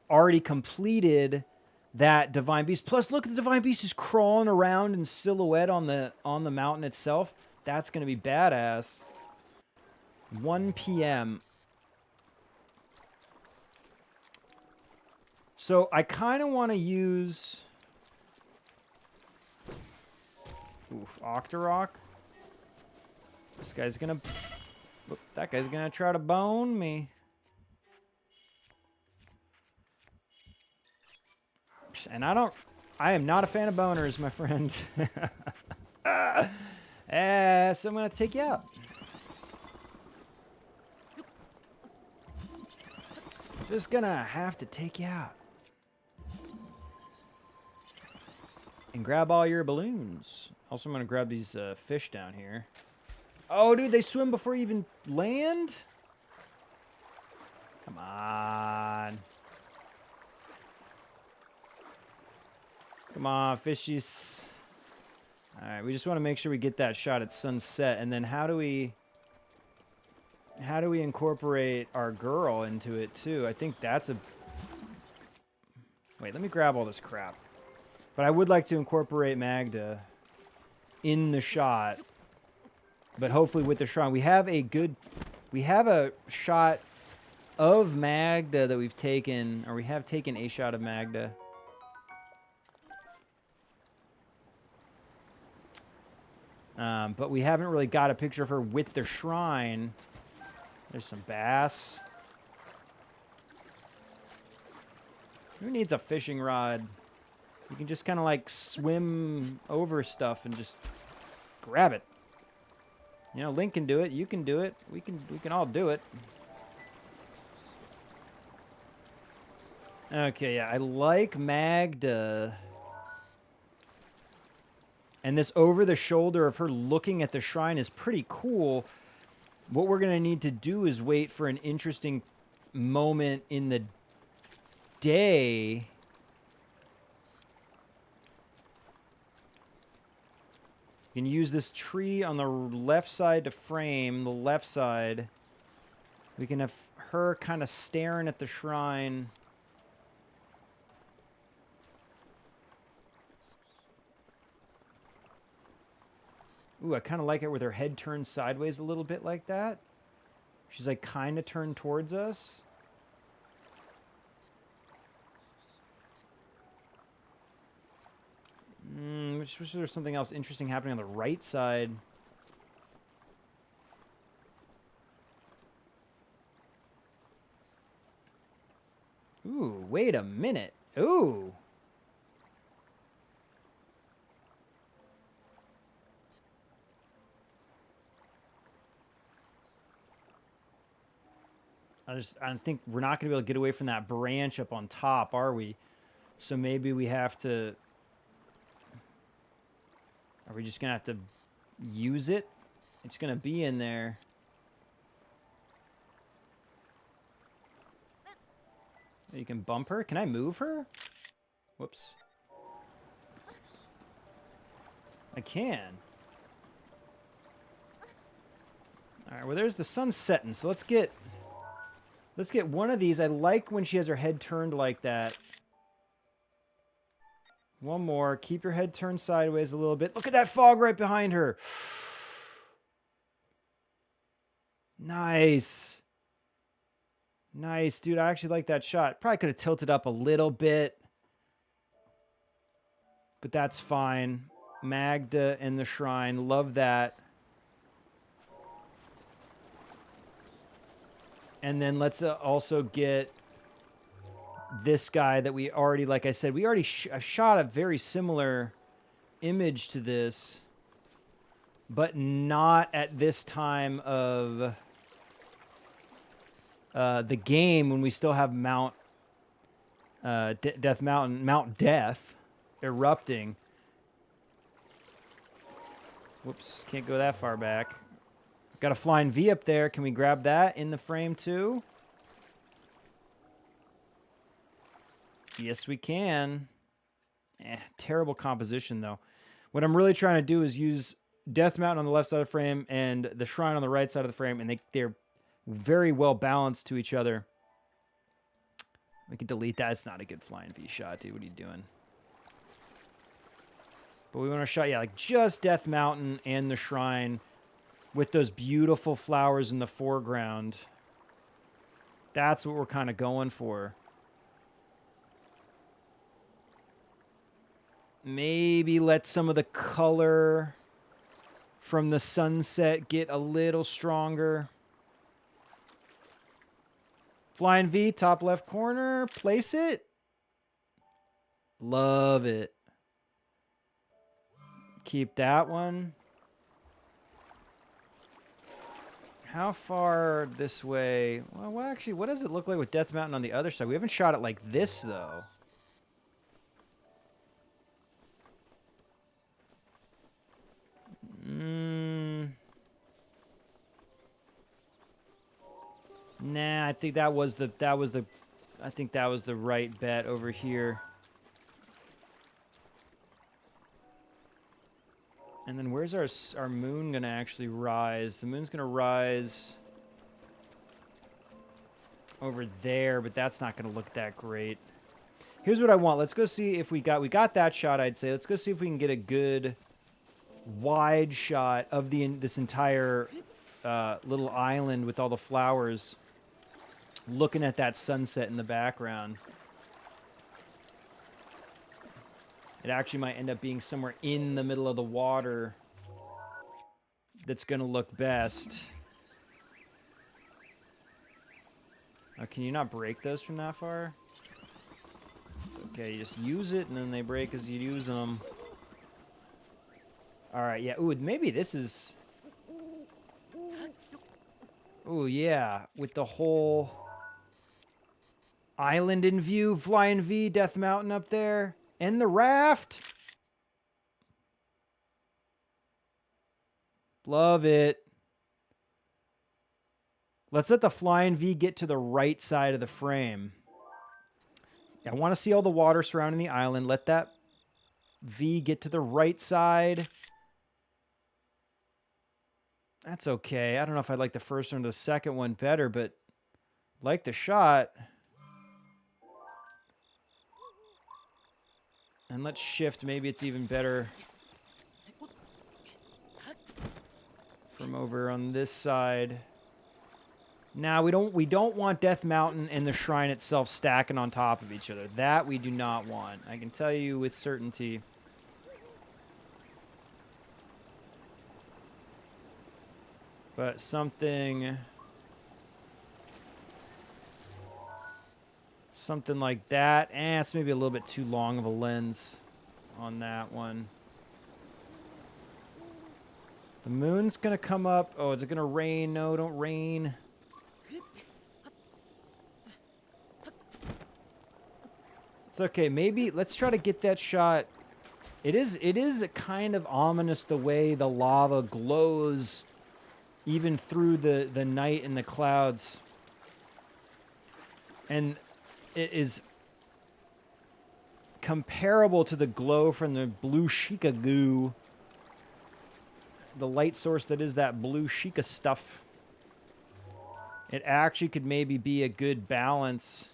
already completed that Divine Beast. Plus, look, the Divine Beast is crawling around in silhouette on the mountain itself. That's going to be badass. 1 p.m. So I kind of want to use... Oof, Octorok. This guy's going to... That guy's going to try to bone me. And I am not a fan of boners, my friend. So I'm going to take you out. Just gonna have to take you out. And grab all your balloons. Also, I'm gonna grab these fish down here. Oh, dude, they swim before you even land? Come on. Come on, fishies. Alright, we just want to make sure we get that shot at sunset. And then how do we incorporate our girl into it, too? I think that's a... Wait, let me grab all this crap. But I would like to incorporate Magda in the shot. But hopefully with the shrine. We have a shot of Magda that we've taken, or we have taken a shot of Magda. But we haven't really got a picture of her with the shrine. There's some bass. Who needs a fishing rod? You can just kind of like swim over stuff and just grab it. You know, Link can do it. You can do it. We can all do it. Okay, yeah, I like Magda. And this over the shoulder of her looking at the shrine is pretty cool. What we're going to need to do is wait for an interesting moment in the day. You can use this tree on the left side to frame the left side. We can have her kind of staring at the shrine. Ooh, I kind of like it with her head turned sideways a little bit like that. She's like kind of turned towards us. Wish there was something else interesting happening on the right side. Ooh, wait a minute. Ooh. I don't think we're not going to be able to get away from that branch up on top, are we? So maybe we have to... Are we just going to have to use it? It's going to be in there. You can bump her? Can I move her? Whoops. I can. Alright, well there's the sun setting, so let's get one of these. I like when she has her head turned like that. One more. Keep your head turned sideways a little bit. Look at that fog right behind her. Nice. Nice, dude. I actually like that shot. Probably could have tilted up a little bit. But that's fine. Magda and the shrine. Love that. And then let's also get this guy that we already, like I said, we already shot a very similar image to this, but not at this time of the game when we still have Mount Death erupting. Whoops, can't go that far back. Got a flying V up there. Can we grab that in the frame too? Yes, we can. Terrible composition, though. What I'm really trying to do is use Death Mountain on the left side of the frame and the Shrine on the right side of the frame, and they're very well balanced to each other. We can delete that. It's not a good flying V shot, dude. What are you doing? But we want to shot, yeah, like just Death Mountain and the Shrine with those beautiful flowers in the foreground. That's what we're kind of going for. Maybe let some of the color from the sunset get a little stronger. Flying V, top left corner. Place it. Love it. Keep that one. How far this way? Well, actually, what does it look like with Death Mountain on the other side? We haven't shot it like this, though. Nah, I think that was the right bet over here. And then where's our moon gonna actually rise? The moon's gonna rise over there, but that's not gonna look that great. Here's what I want. Let's go see if we got that shot, I'd say. Let's go see if we can get a good wide shot of this entire little island with all the flowers, looking at that sunset in the background. It actually might end up being somewhere in the middle of the water that's going to look best. Oh, can you not break those from that far? It's okay, you just use it and then they break as you use them. Alright, yeah. Ooh, maybe this is... Ooh, yeah. With the whole island in view, Flying V, Death Mountain up there. And the raft. Love it. Let's let the Flying V get to the right side of the frame. I want to see all the water surrounding the island. Let that V get to the right side. That's okay. I don't know if I like the first one or the second one better, but Like the shot. And let's shift. Maybe it's even better from over on this side. Now we don't want Death Mountain and the shrine itself stacking on top of each other. That we do not want. I can tell you with certainty. But something like that. It's maybe a little bit too long of a lens on that one. The moon's gonna come up. Oh, is it gonna rain? No, don't rain. It's okay. Maybe let's try to get that shot. It is kind of ominous the way the lava glows even through the night and the clouds. And it is comparable to the glow from the blue Sheikah goo. The light source that is that blue Sheikah stuff. It actually could maybe be a good balance.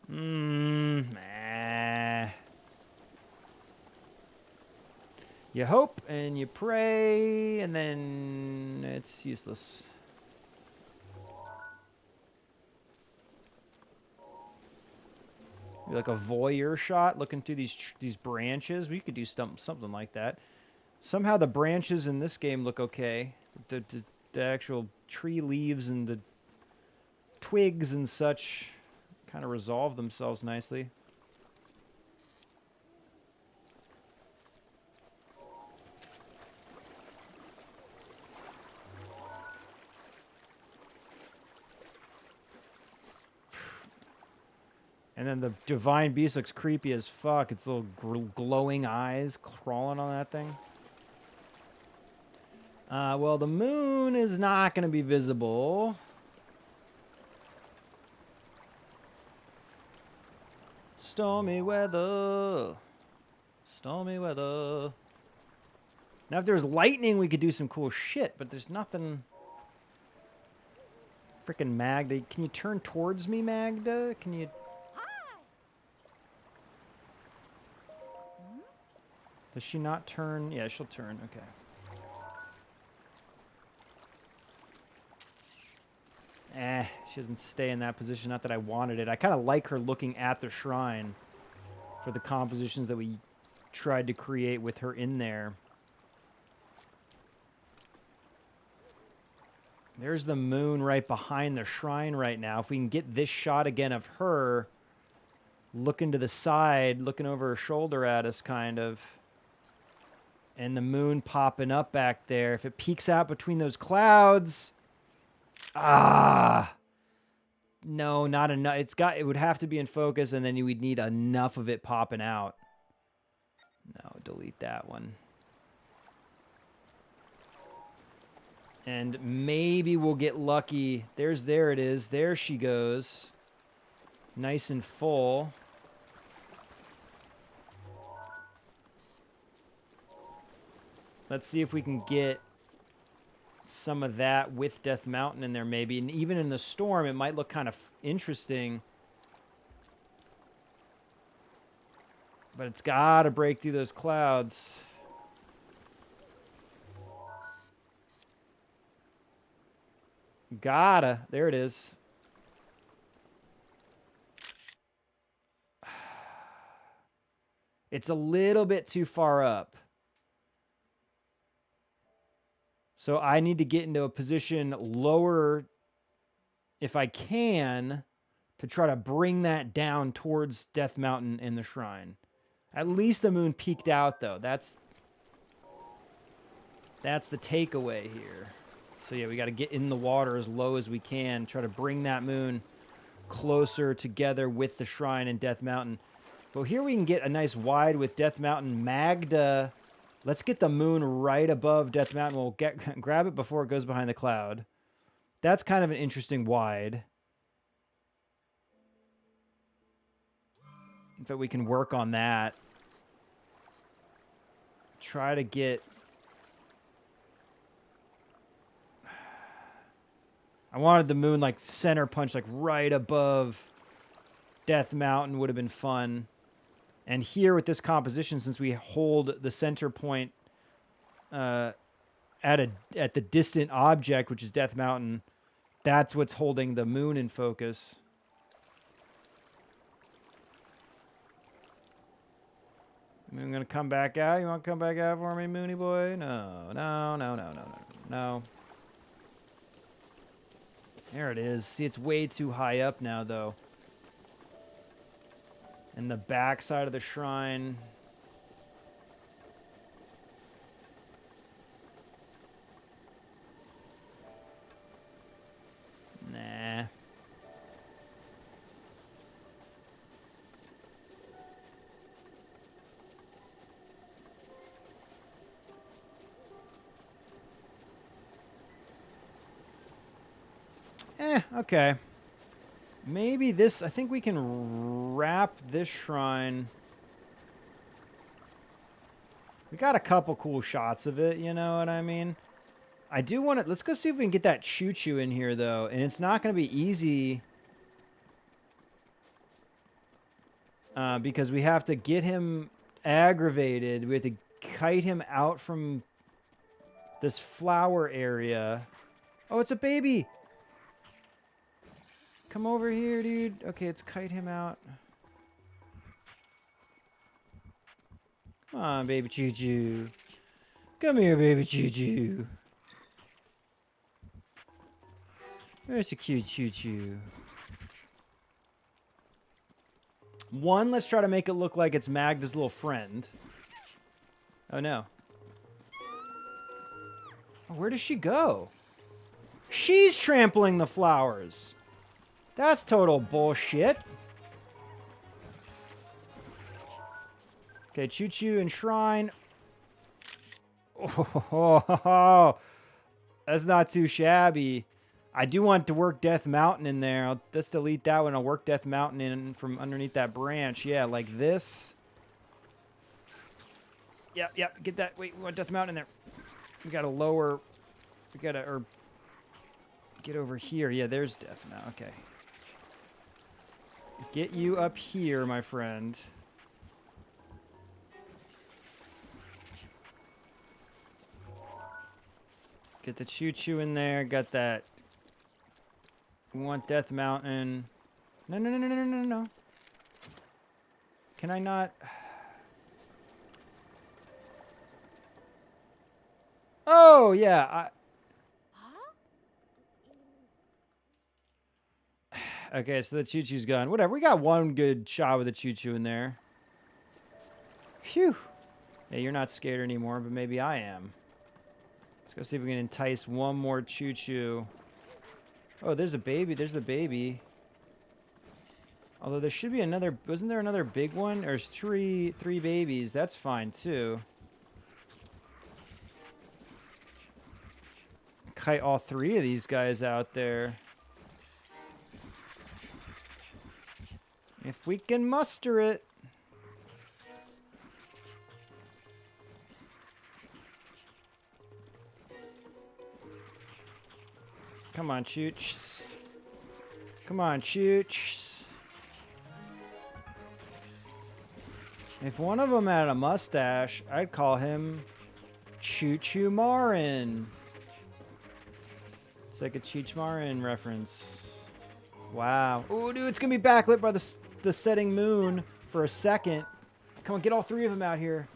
You hope and you pray, and then it's useless. Like a voyeur shot, looking through these branches. We could do something like that. Somehow the branches in this game look okay. The actual tree leaves and the twigs and such kind of resolve themselves nicely. And then the Divine Beast looks creepy as fuck. Its little glowing eyes crawling on that thing. Well, the moon is not going to be visible. Stormy weather. Stormy weather. Now, if there's lightning, we could do some cool shit, but there's nothing. Freaking Magda. Can you turn towards me, Magda? Can you... Does she not turn? Yeah, she'll turn. Okay. She doesn't stay in that position. Not that I wanted it. I kind of like her looking at the shrine for the compositions that we tried to create with her in there. There's the moon right behind the shrine right now. If we can get this shot again of her looking to the side, looking over her shoulder at us, kind of. And the moon popping up back there. If it peeks out between those clouds. No, not enough. It would have to be in focus, and then you would need enough of it popping out. No, delete that one. And maybe we'll get lucky. There it is. There she goes. Nice and full. Let's see if we can get some of that with Death Mountain in there maybe. And even in the storm, it might look kind of interesting. But it's got to break through those clouds. Gotta. There it is. It's a little bit too far up. So I need to get into a position lower, if I can, to try to bring that down towards Death Mountain and the shrine. At least the moon peaked out, though. That's the takeaway here. So yeah, we got to get in the water as low as we can, try to bring that moon closer together with the shrine and Death Mountain. But here we can get a nice wide with Death Mountain. Magda, let's get the moon right above Death Mountain. We'll grab it before it goes behind the cloud. That's kind of an interesting wide. In fact, we can work on that. Try to get... I wanted the moon like center punch, like right above Death Mountain would have been fun. And here with this composition, since we hold the center point at the distant object, which is Death Mountain, that's what's holding the moon in focus. I'm gonna come back out. You want to come back out for me, Moony boy? No, no, no, no, no, no, no. There it is. See, it's way too high up now, though. And the back side of the shrine. Nah. Okay. Maybe this, I think we can wrap this shrine. We got a couple cool shots of it, you know what I mean? I do want to, let's go see if we can get that choo-choo in here, though. And it's not going to be easy. Because we have to get him aggravated. We have to kite him out from this flower area. Oh, it's a baby! Come over here, dude. Okay, let's kite him out. Come on, baby choo-choo. Come here, baby choo-choo. There's a cute choo-choo. One, let's try to make it look like it's Magda's little friend. Oh, no. Oh, where does she go? She's trampling the flowers. That's total bullshit. Okay, choo-choo and shrine. Oh, that's not too shabby. I do want to work Death Mountain in there. I'll just delete that one. I'll work Death Mountain in from underneath that branch. Yeah, like this. Yep. Get that. Wait, we want Death Mountain in there. We got to lower. We got to, or get over here. Yeah, there's Death Mountain. Okay. Get you up here, my friend. Get the choo-choo in there. Got that. We want Death Mountain. No. Can I not? Oh, yeah. Okay, so the choo-choo's gone. Whatever, we got one good shot with the choo-choo in there. Phew. Yeah, you're not scared anymore, but maybe I am. Let's go see if we can entice one more choo-choo. Oh, there's a baby. There's the baby. Although there should be another... Wasn't there another big one? There's three babies. That's fine, too. Kite all three of these guys out there. If we can muster it. Come on, chooch. Come on, chooch. If one of them had a mustache, I'd call him Choo-Choo Marin. It's like a Cheech Marin reference. Wow. Oh, dude, it's going to be backlit by the setting moon for a second. Come on, get all three of them out here.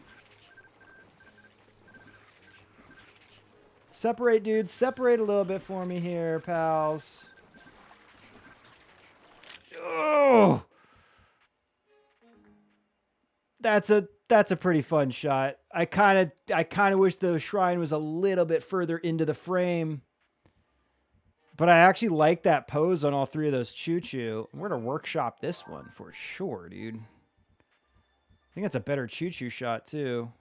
Separate, dudes. Separate a little bit for me here, pals. Oh! That's a pretty fun shot. I kind of wish the shrine was a little bit further into the frame. But I actually like that pose on all three of those choo-choo. We're going to workshop this one for sure, dude. I think that's a better choo-choo shot, too.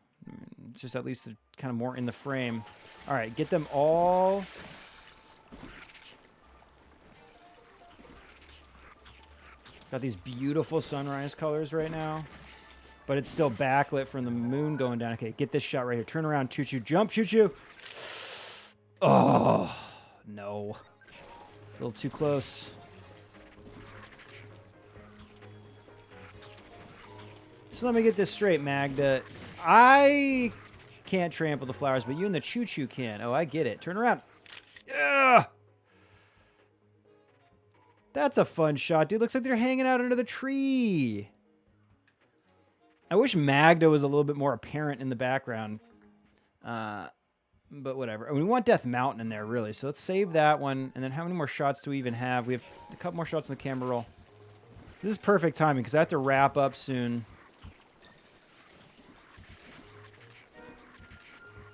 Just at least kind of more in the frame. All right, get them all. Got these beautiful sunrise colors right now. But it's still backlit from the moon going down. Okay, get this shot right here. Turn around, choo-choo. Jump, choo-choo. Oh, no. A little too close. So let me get this straight, Magda. I can't trample the flowers, but you and the choo-choo can. Oh, I get it. Turn around. Yeah. That's a fun shot, dude. Looks like they're hanging out under the tree. I wish Magda was a little bit more apparent in the background. But whatever. And we want Death Mountain in there, really. So let's save that one. And then how many more shots do we even have? We have a couple more shots on the camera roll. This is perfect timing because I have to wrap up soon.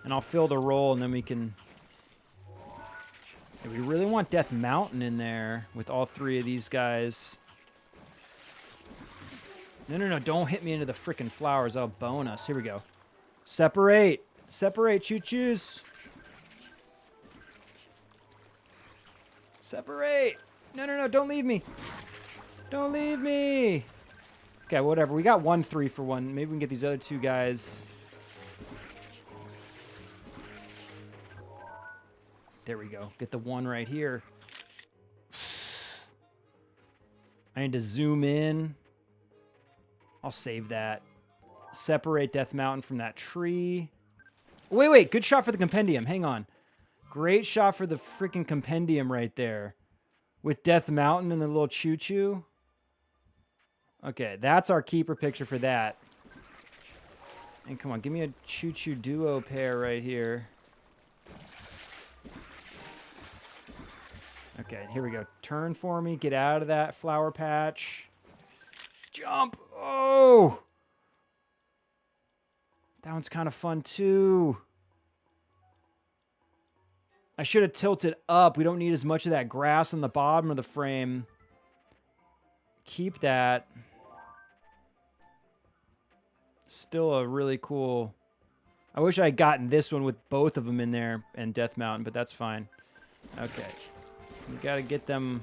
And I'll fill the roll, and then we can... Yeah, we really want Death Mountain in there with all three of these guys. No. Don't hit me into the freaking flowers. That'll bone us. Here we go. Separate. Separate, choo-choos. Separate. No. Don't leave me. Don't leave me. Okay, whatever. We got 1 3 for 1. Maybe we can get these other 2 guys. There we go. Get the 1 right here. I need to zoom in. I'll save that. Separate Death Mountain from that tree. Wait. Good shot for the compendium. Hang on. Great shot for the freaking compendium right there. With Death Mountain and the little choo-choo. Okay, that's our keeper picture for that. And come on, give me a choo-choo duo pair right here. Okay, here we go. Turn for me. Get out of that flower patch. Jump. Oh! That one's kind of fun, too. I should have tilted up. We don't need as much of that grass on the bottom of the frame. Keep that. Still a really cool... I wish I had gotten this one with both of them in there and Death Mountain, but that's fine. Okay. We gotta get them...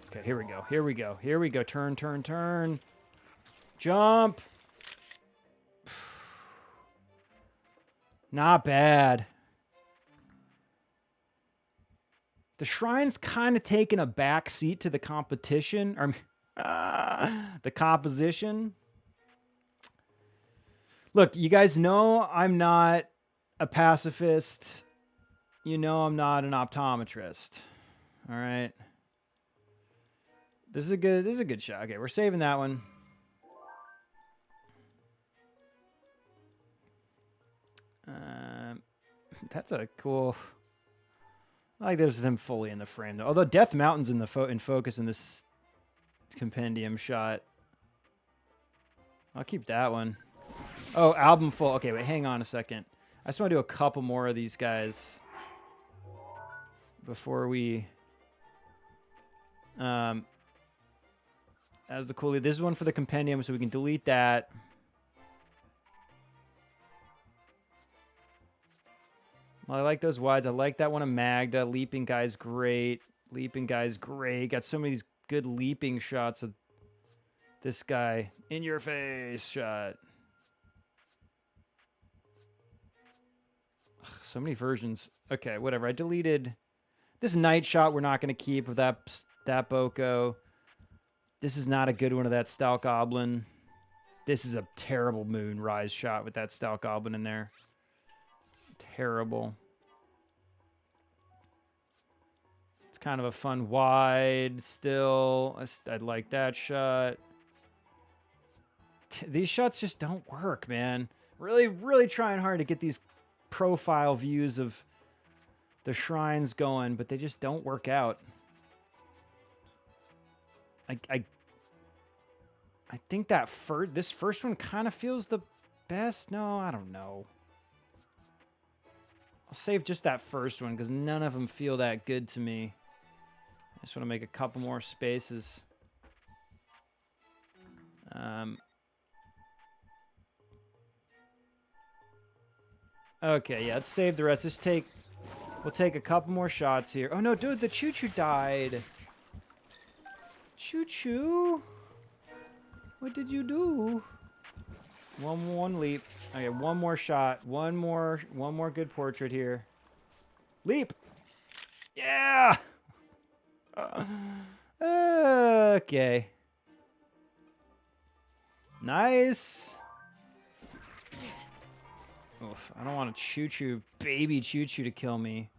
Okay, here we go. Turn. Jump! Not bad. The shrine's kind of taking a back seat to the competition. Or, the composition. Look, you guys know I'm not a pacifist. You know I'm not an optometrist. All right. This is a good shot. Okay, we're saving that one. That's a cool... I like those with him fully in the frame, though. Although Death Mountain's in focus in this compendium shot. I'll keep that one. Oh, album full. Okay, wait, hang on a second. I just want to do a couple more of these guys before we... That was the cool... This is one for the compendium, so we can delete that. Well, I like those wides. I like that one of Magda. Leaping guy's great. Got so many of these good leaping shots of this guy. In your face shot. Ugh, so many versions. Okay, whatever. I deleted this night shot. We're not going to keep with that Boko. This is not a good one of that Stout Goblin. This is a terrible Moonrise shot with that Stout Goblin in there. Terrible. It's kind of a fun wide still. I'd like that shot. These shots just don't work, man. Really trying hard to get these profile views of the shrines going, but they just don't work out. I think that this first one kind of feels the best. No, I don't know. I'll save just that first one because none of them feel that good to me. I just want to make a couple more spaces. Okay, yeah, let's save the rest. We'll take a couple more shots here. Oh no, dude, the choo-choo died. Choo-choo? What did you do? One leap. Okay, one more shot. One more good portrait here. Leap. Yeah. Okay. Nice. Oof, I don't want a baby choo-choo to kill me.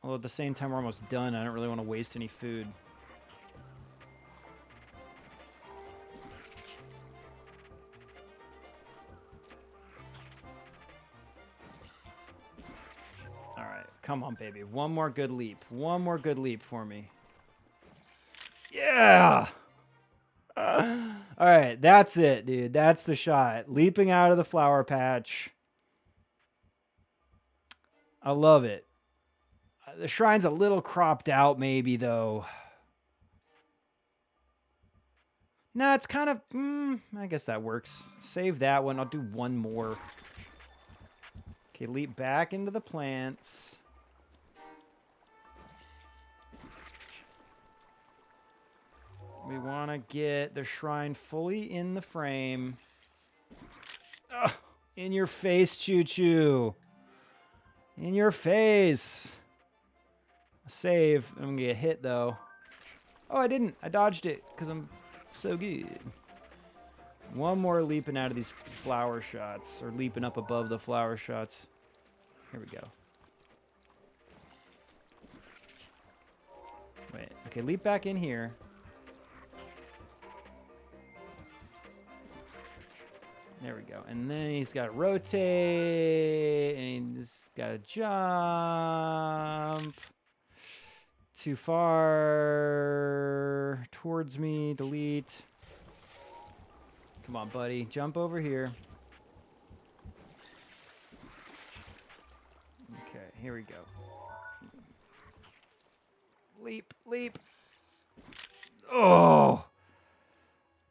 Although at the same time we're almost done. I don't really want to waste any food. Alright, come on, baby. One more good leap. One more good leap for me. Yeah! Alright, that's it, dude. That's the shot. Leaping out of the flower patch. I love it. The shrine's a little cropped out, maybe, though. Nah, it's kind of... I guess that works. Save that one. I'll do one more. Okay, leap back into the plants. We want to get the shrine fully in the frame. Ugh, in your face, choo-choo. In your face. Save. I'm going to get hit, though. Oh, I didn't. I dodged it because I'm so good. One more leaping out of these flower shots. Or leaping up above the flower shots. Here we go. Wait. Okay, leap back in here. There we go. And then he's got to rotate. And he's got to jump. Too far towards me. Delete. Come on, buddy. Jump over here. Okay, here we go. Leap, leap. Oh!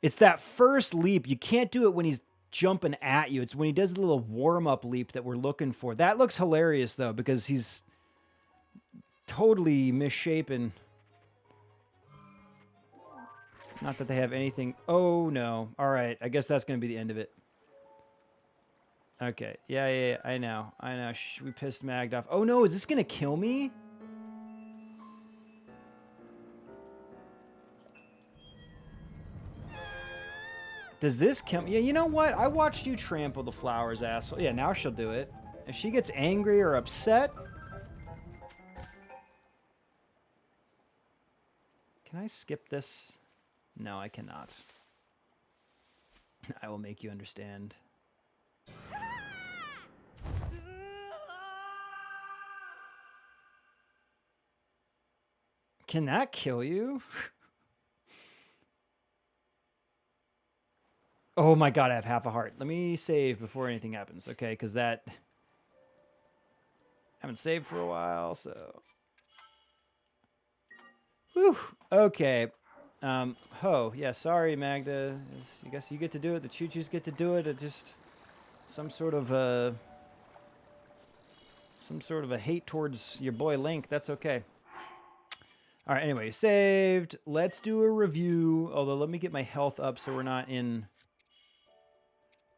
It's that first leap. You can't do it when he's jumping at you. It's when he does the little warm-up leap that we're looking for. That looks hilarious, though, because he's totally misshapen. Not that they have anything. Oh, no. All right. I guess that's going to be the end of it. Okay. Yeah. I know. We pissed Magd off. Oh, no. Is this going to kill me? Does this kill me? Yeah, you know what? I watched you trample the flowers, asshole. Yeah, now she'll do it. If she gets angry or upset... Can I skip this? No, I cannot. I will make you understand. Can that kill you? Oh my god, I have half a heart. Let me save before anything happens, okay? Because that... I haven't saved for a while, so... Whew. Okay. Yeah, sorry, Magda. I guess you get to do it. The choo-choos get to do it. It just... Some sort of a hate towards your boy Link. That's okay. All right, anyway, saved. Let's do a review. Although, let me get my health up so we're not in...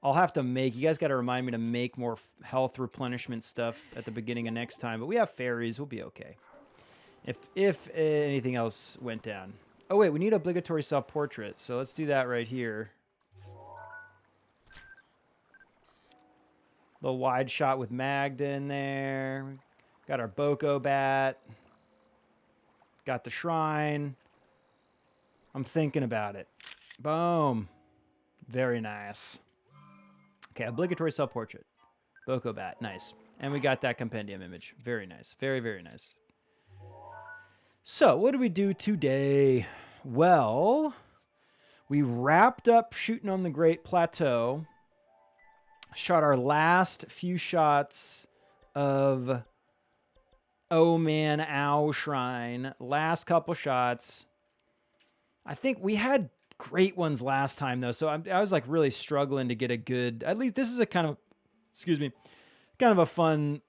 I'll have to make... You guys got to remind me to make more health replenishment stuff at the beginning of next time. But we have fairies. We'll be okay. If anything else went down. Oh, wait. We need obligatory self-portrait. So let's do that right here. Little wide shot with Magda in there. Got our Boko bat. Got the shrine. I'm thinking about it. Boom. Very nice. Okay, obligatory self-portrait. Boko bat. Nice. And we got that compendium image. Very nice. Very, very nice. So, what did we do today? Well, we wrapped up shooting on the Great Plateau. Shot our last few shots of Oh Man Ow Shrine. Last couple shots. I think we had great ones last time, though, so I was like really struggling to get a good... At least this is a kind of... Excuse me. Kind of a fun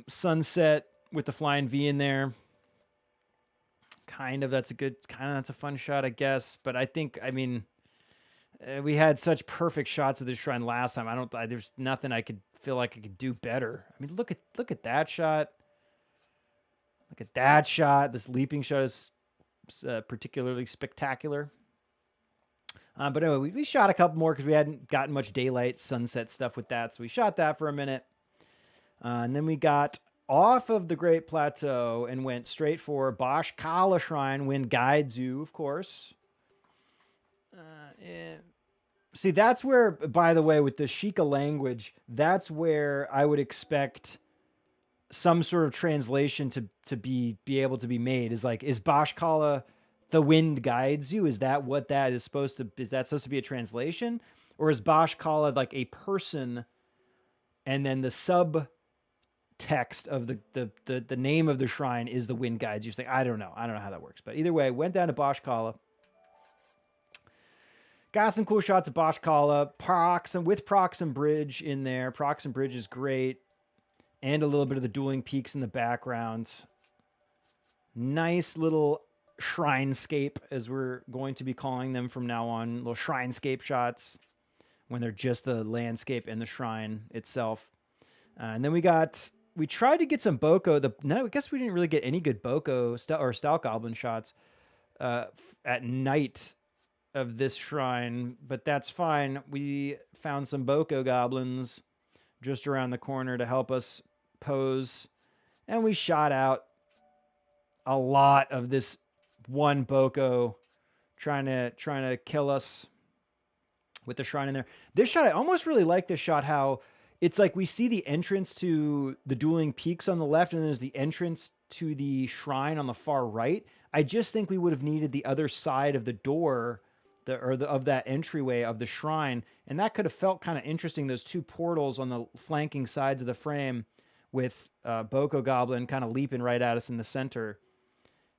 sunset with the flying V in there. That's a fun shot, I guess. But I think, I mean... We had such perfect shots of this shrine last time. There's nothing I could feel like I could do better. I mean, look at that shot. Look at that shot. This leaping shot is particularly spectacular. But anyway, we shot a couple more because we hadn't gotten much daylight, sunset stuff with that. So we shot that for a minute. And then we got off of the Great Plateau and went straight for Bosh Kala Shrine, Wind Guides You, of course. See, that's where, by the way, with the Sheikah language, that's where I would expect some sort of translation to be able to be made. Is Bosh Kala the wind guides you? Is that what that is supposed to? Is that supposed to be a translation, or is Bosh Kala like a person, and then the subtext of the name of the shrine is the wind guides you? I don't know how that works, but either way, went down to Bosh Kala. Got some cool shots of Bosh Kala, with Proxim Bridge in there. Proxim Bridge is great. And a little bit of the dueling peaks in the background. Nice little shrinescape, as we're going to be calling them from now on. Little shrinescape shots when they're just the landscape and the shrine itself. And then we tried to get some Boko. I guess we didn't really get any good Boko or Stout Goblin shots at night of this shrine, but that's fine. We found some Boko goblins just around the corner to help us pose, and we shot out a lot of this one Boko trying to kill us with the shrine in there. This shot, I almost really like this shot, how it's like we see the entrance to the dueling peaks on the left, and then there's the entrance to the shrine on the far right. I just think we would have needed the other side of the door of that entryway of the shrine, and that could have felt kind of interesting, those two portals on the flanking sides of the frame with Boko Goblin kind of leaping right at us in the center.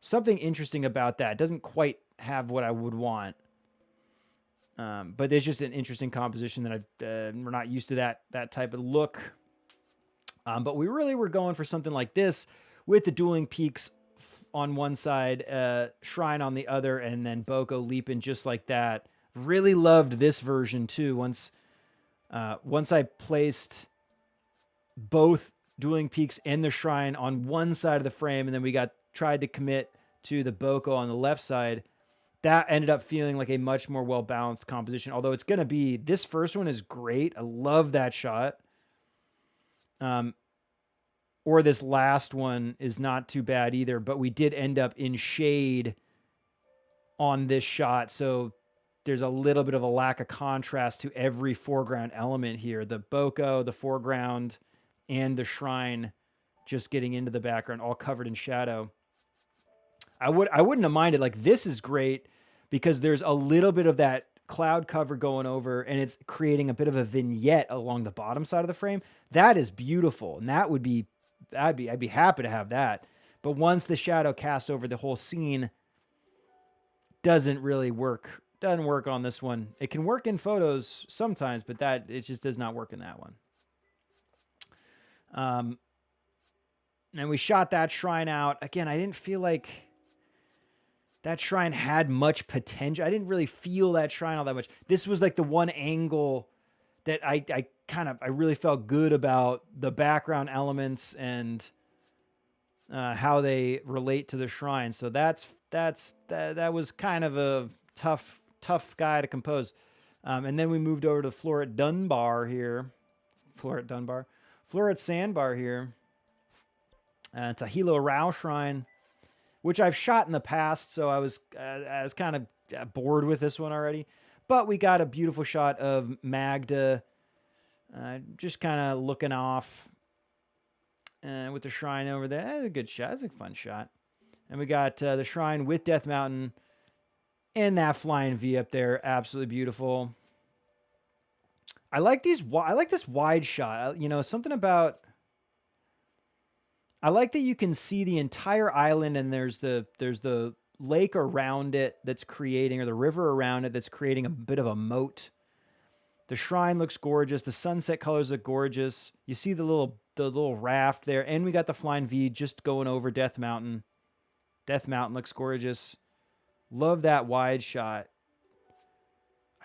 Something interesting about that. Doesn't quite have what I would want, but it's just an interesting composition that we're not used to that type of look. But we really were going for something like this with the dueling peaks on one side, shrine on the other, and then Boko leaping just like that. Really loved this version too. Once I placed both dueling peaks and the shrine on one side of the frame, and then we tried to commit to the Boko on the left side, that ended up feeling like a much more well-balanced composition. Although it's going to be, this first one is great. I love that shot. Or this last one is not too bad either, but we did end up in shade on this shot. So there's a little bit of a lack of contrast to every foreground element here. The Boko, the foreground, and the shrine just getting into the background, all covered in shadow. I wouldn't have minded. Like, this is great because there's a little bit of that cloud cover going over, and it's creating a bit of a vignette along the bottom side of the frame. That is beautiful, and I'd be happy to have that. But once the shadow cast over the whole scene, doesn't really work. Doesn't work on this one. It can work in photos sometimes, but it just does not work in that one. And we shot that shrine out. Again, I didn't feel like that shrine had much potential. I didn't really feel that shrine all that much. This was like the one angle that I really felt good about the background elements and how they relate to the shrine. So that was kind of a tough guy to compose. And then we moved over to Floret Sandbar here. It's a Hila Rao shrine, which I've shot in the past, so I was kind of bored with this one already. But we got a beautiful shot of Magda just kind of looking off with the shrine over there. That's a good shot. That's a fun shot. And we got the shrine with Death Mountain and that flying V up there. Absolutely beautiful. I like this wide shot. Something about... I like that you can see the entire island, and there's the lake around it that's creating, or the river around it that's creating a bit of a moat. The shrine looks gorgeous. The sunset colors look gorgeous. You see the little raft there, and we got the flying V just going over Death Mountain. Death Mountain looks gorgeous. Love that wide shot.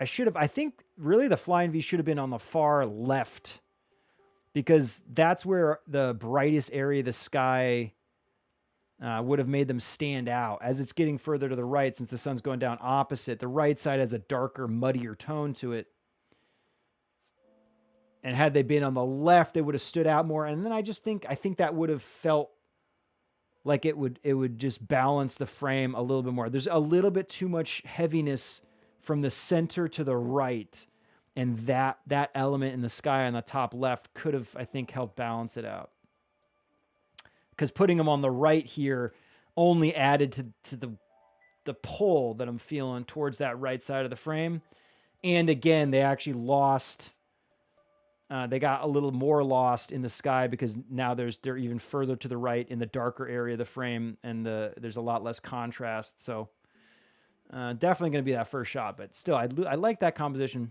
I think really the flying V should have been on the far left, because that's where the brightest area of the sky would have made them stand out. As it's getting further to the right, since the sun's going down opposite, the right side has a darker, muddier tone to it. And had they been on the left, they would have stood out more. And then I think that would have felt like it would just balance the frame a little bit more. There's a little bit too much heaviness from the center to the right. And that element in the sky on the top left could have, I think, helped balance it out. Because putting them on the right here only added to the pull that I'm feeling towards that right side of the frame. And again, they actually lost. They got a little more lost in the sky because now they're even further to the right in the darker area of the frame, and there's a lot less contrast. So definitely going to be that first shot, but still, I like that composition.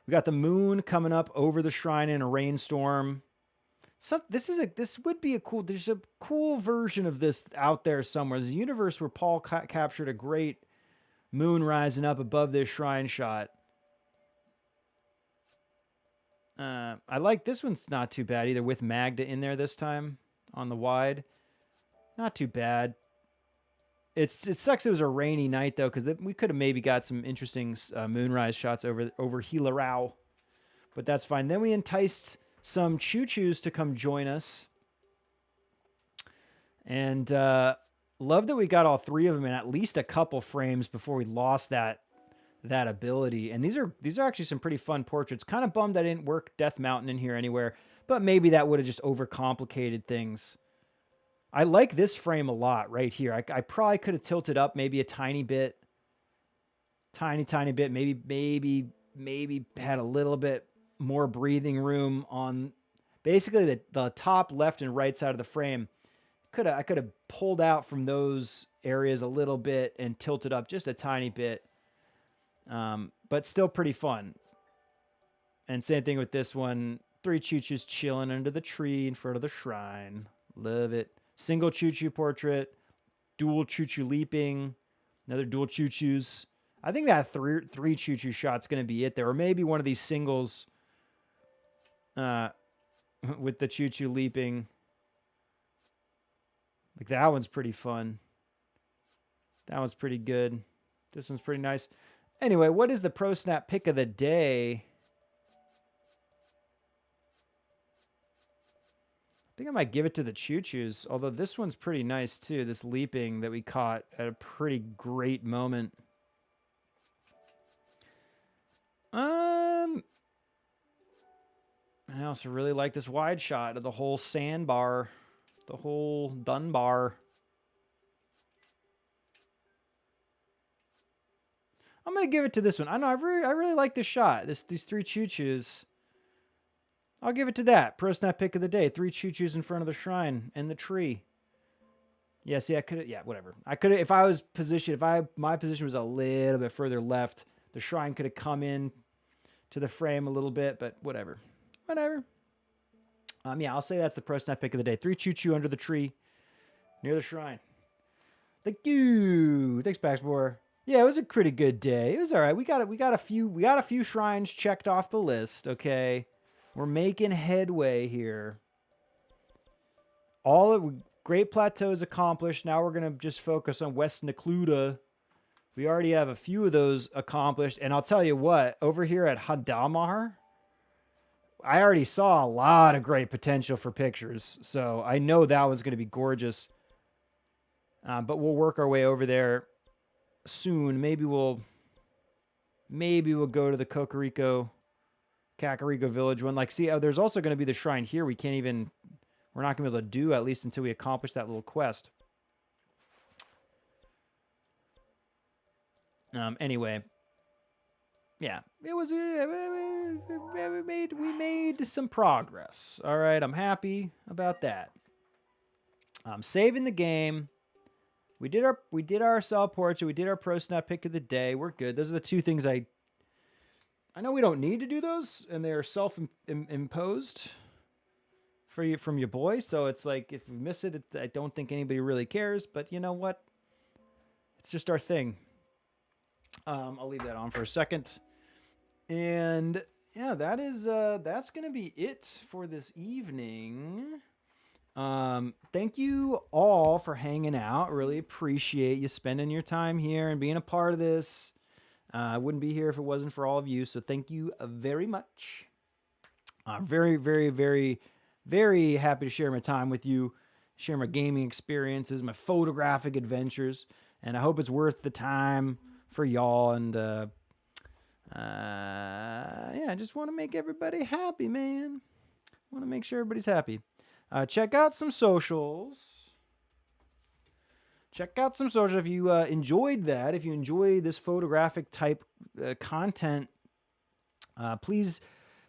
We got the moon coming up over the shrine in a rainstorm. So this would be there's a cool version of this out there somewhere. There's a universe where Paul captured a great moon rising up above this shrine shot. I like this one's not too bad either, with Magda in there this time on the wide. Not too bad. It sucks it was a rainy night though, because we could have maybe got some interesting moonrise shots over Hila Rao. But that's fine. Then we enticed some choo-choos to come join us. And love that we got all three of them in at least a couple frames before we lost that ability. And these are actually some pretty fun portraits. Kind of bummed I didn't work Death Mountain in here anywhere, but maybe that would have just overcomplicated things. I like this frame a lot right here. I probably could have tilted up maybe a tiny bit. Tiny bit. Maybe had a little bit more breathing room on basically the top left and right side of the frame. I could have pulled out from those areas a little bit and tilted up just a tiny bit. But still pretty fun. And same thing with this one. 3 choo-choos chilling under the tree in front of the shrine. Love it. Single choo-choo portrait. Dual choo-choo leaping. Another dual choo-choos. I think that three choo-choo shot's going to be it there. Or maybe one of these singles with the choo-choo leaping. Like that one's pretty fun. That one's pretty good. This one's pretty nice. Anyway, what is the Pro Snap pick of the day? I think I might give it to the choo-choos, although this one's pretty nice too, this leaping that we caught at a pretty great moment. I also really like this wide shot of the whole sandbar, the whole Dunbar. I'm going to give it to this one. I know I really like this shot. These 3 choo-choos. I'll give it to that. Pro Snap pick of the day. 3 choo-choos in front of the shrine and the tree. Yeah, see, I could have, yeah, whatever. I could have, if I was positioned, my position was a little bit further left, the shrine could have come in to the frame a little bit, but whatever. Whatever. Yeah, I'll say that's the Pro Snap pick of the day. 3 choo-choo under the tree near the shrine. Thank you. Thanks, Baxmore. Yeah, it was a pretty good day. It was all right. We got a few shrines checked off the list, okay? We're making headway here. Great Plateaus accomplished. Now we're going to just focus on West Necluda. We already have a few of those accomplished. And I'll tell you what, over here at Hadamar, I already saw a lot of great potential for pictures. So I know that one's going to be gorgeous. But we'll work our way over there soon. Maybe we'll go to the Kakariko Village one. Like, see, there's also going to be the shrine here. We're not going to be able to do, at least until we accomplish that little quest. Anyway, yeah, it was. We made some progress. All right, I'm happy about that. Saving the game. We did our cell portrait. We did our Pro Snap pick of the day. We're good. Those are the 2 things I know we don't need to do those, and they're self-imposed from your boy. So it's like, if we miss it, I don't think anybody really cares. But you know what? It's just our thing. I'll leave that on for a second. And yeah, that's gonna be it for this evening. Thank you all for hanging out. Really appreciate you spending your time here and being a part of this. I wouldn't be here if it wasn't for all of you. So thank you very much. I'm very, very, very, very happy to share my time with you, share my gaming experiences, my photographic adventures, and I hope it's worth the time for y'all. And yeah, I just want to make everybody happy, man. Want to make sure everybody's happy. Check out some socials. Check out some socials if you enjoyed that. If you enjoy this photographic type content, please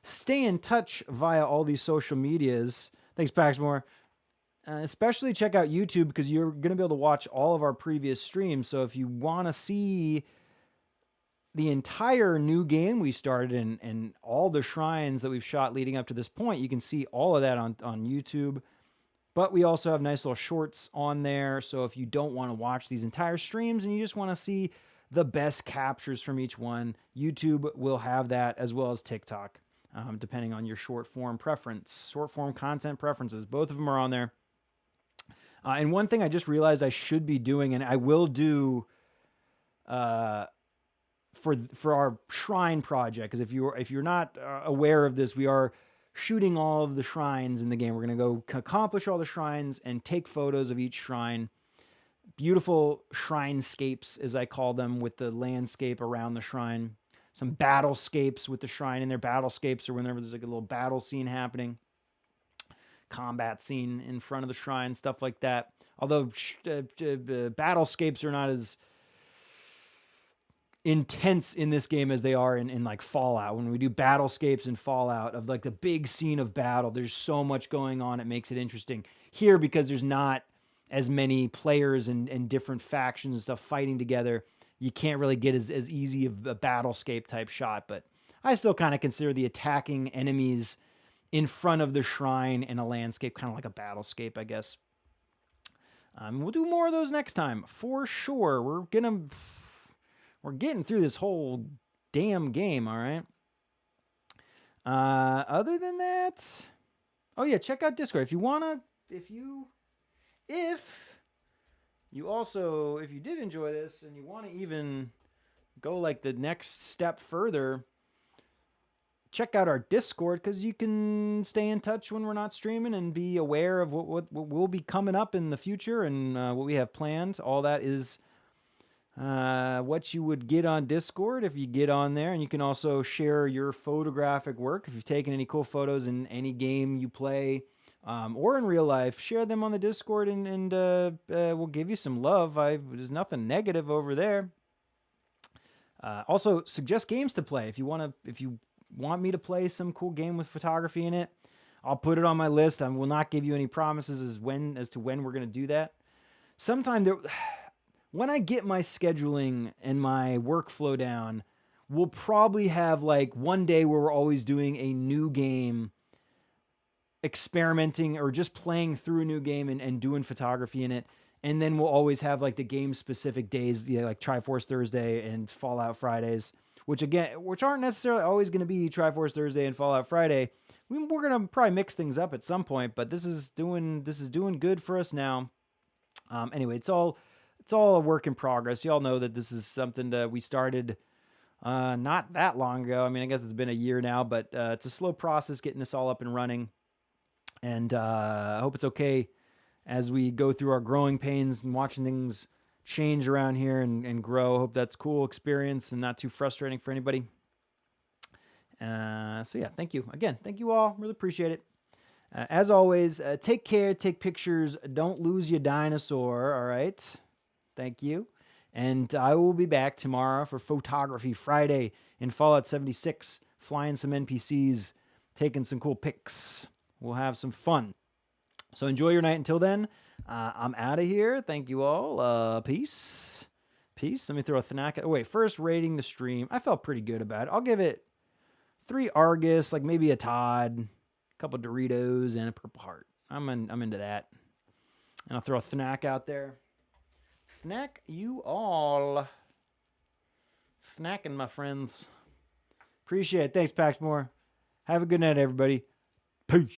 stay in touch via all these social medias. Thanks, Paxmore. Especially check out YouTube because you're going to be able to watch all of our previous streams. So if you want to see the entire new game we started and all the shrines that we've shot leading up to this point, you can see all of that on YouTube. But we also have nice little shorts on there. So if you don't want to watch these entire streams and you just want to see the best captures from each one, YouTube will have that, as well as TikTok, depending on your short form preference, short form content preferences. Both of them are on there. And one thing I just realized I should be doing, and I will do for our shrine project, because if you're not aware of this, we are shooting all of the shrines in the game. We're going to go accomplish all the shrines and take photos of each shrine. Beautiful shrinescapes, as I call them, with the landscape around the shrine. Some battlescapes with the shrine in there. Battlescapes are whenever there's like a little battle scene happening. Combat scene in front of the shrine, stuff like that. Although battlescapes are not as intense in this game as they are in like Fallout. When we do battlescapes in Fallout of like the big scene of battle, there's so much going on. It makes it interesting. Here, because there's not as many players and different factions and stuff fighting together, you can't really get as easy of a battlescape type shot. But I still kind of consider the attacking enemies in front of the shrine in a landscape kind of like a battlescape, I guess. We'll do more of those next time for sure. We're getting through this whole damn game, all right? Other than that, oh yeah, check out Discord. If you did enjoy this and you want to even go like the next step further, check out our Discord because you can stay in touch when we're not streaming and be aware of what will be coming up in the future and what we have planned. All that is what you would get on Discord if you get on there. And you can also share your photographic work. If you've taken any cool photos in any game you play or in real life, share them on the Discord and we'll give you some love. There's nothing negative over there. Also, suggest games to play. If you want me to play some cool game with photography in it, I'll put it on my list. I will not give you any promises as to when we're going to do that. When I get my scheduling and my workflow down, we'll probably have like one day where we're always doing a new game, experimenting or just playing through a new game and doing photography in it. And then we'll always have like the game specific days, like Triforce Thursday and Fallout Fridays, which aren't necessarily always going to be Triforce Thursday and Fallout Friday. We're going to probably mix things up at some point, but this is doing good for us now. Anyway, it's all a work in progress. Y'all know that this is something that we started not that long ago. I mean, I guess it's been a year now, but it's a slow process getting this all up and running. And I hope it's okay as we go through our growing pains and watching things change around here and grow. I hope that's a cool experience and not too frustrating for anybody. So yeah, thank you. Again, thank you all. Really appreciate it. As always, take care, take pictures. Don't lose your dinosaur, all right? Thank you. And I will be back tomorrow for Fauxtography Friday in Fallout 76, flying some NPCs, taking some cool pics. We'll have some fun. So enjoy your night. Until then, I'm out of here. Thank you all. Peace. Peace. Let me throw a Thanaka. Oh, wait, first rating the stream. I felt pretty good about it. I'll give it 3 Argus, like maybe a Todd, a couple Doritos, and a Purple Heart. I'm into that. And I'll throw a Thnak out there. Thnak you all. snacking, my friends. Appreciate it. Thanks, Paxmore. Have a good night, everybody. Peace.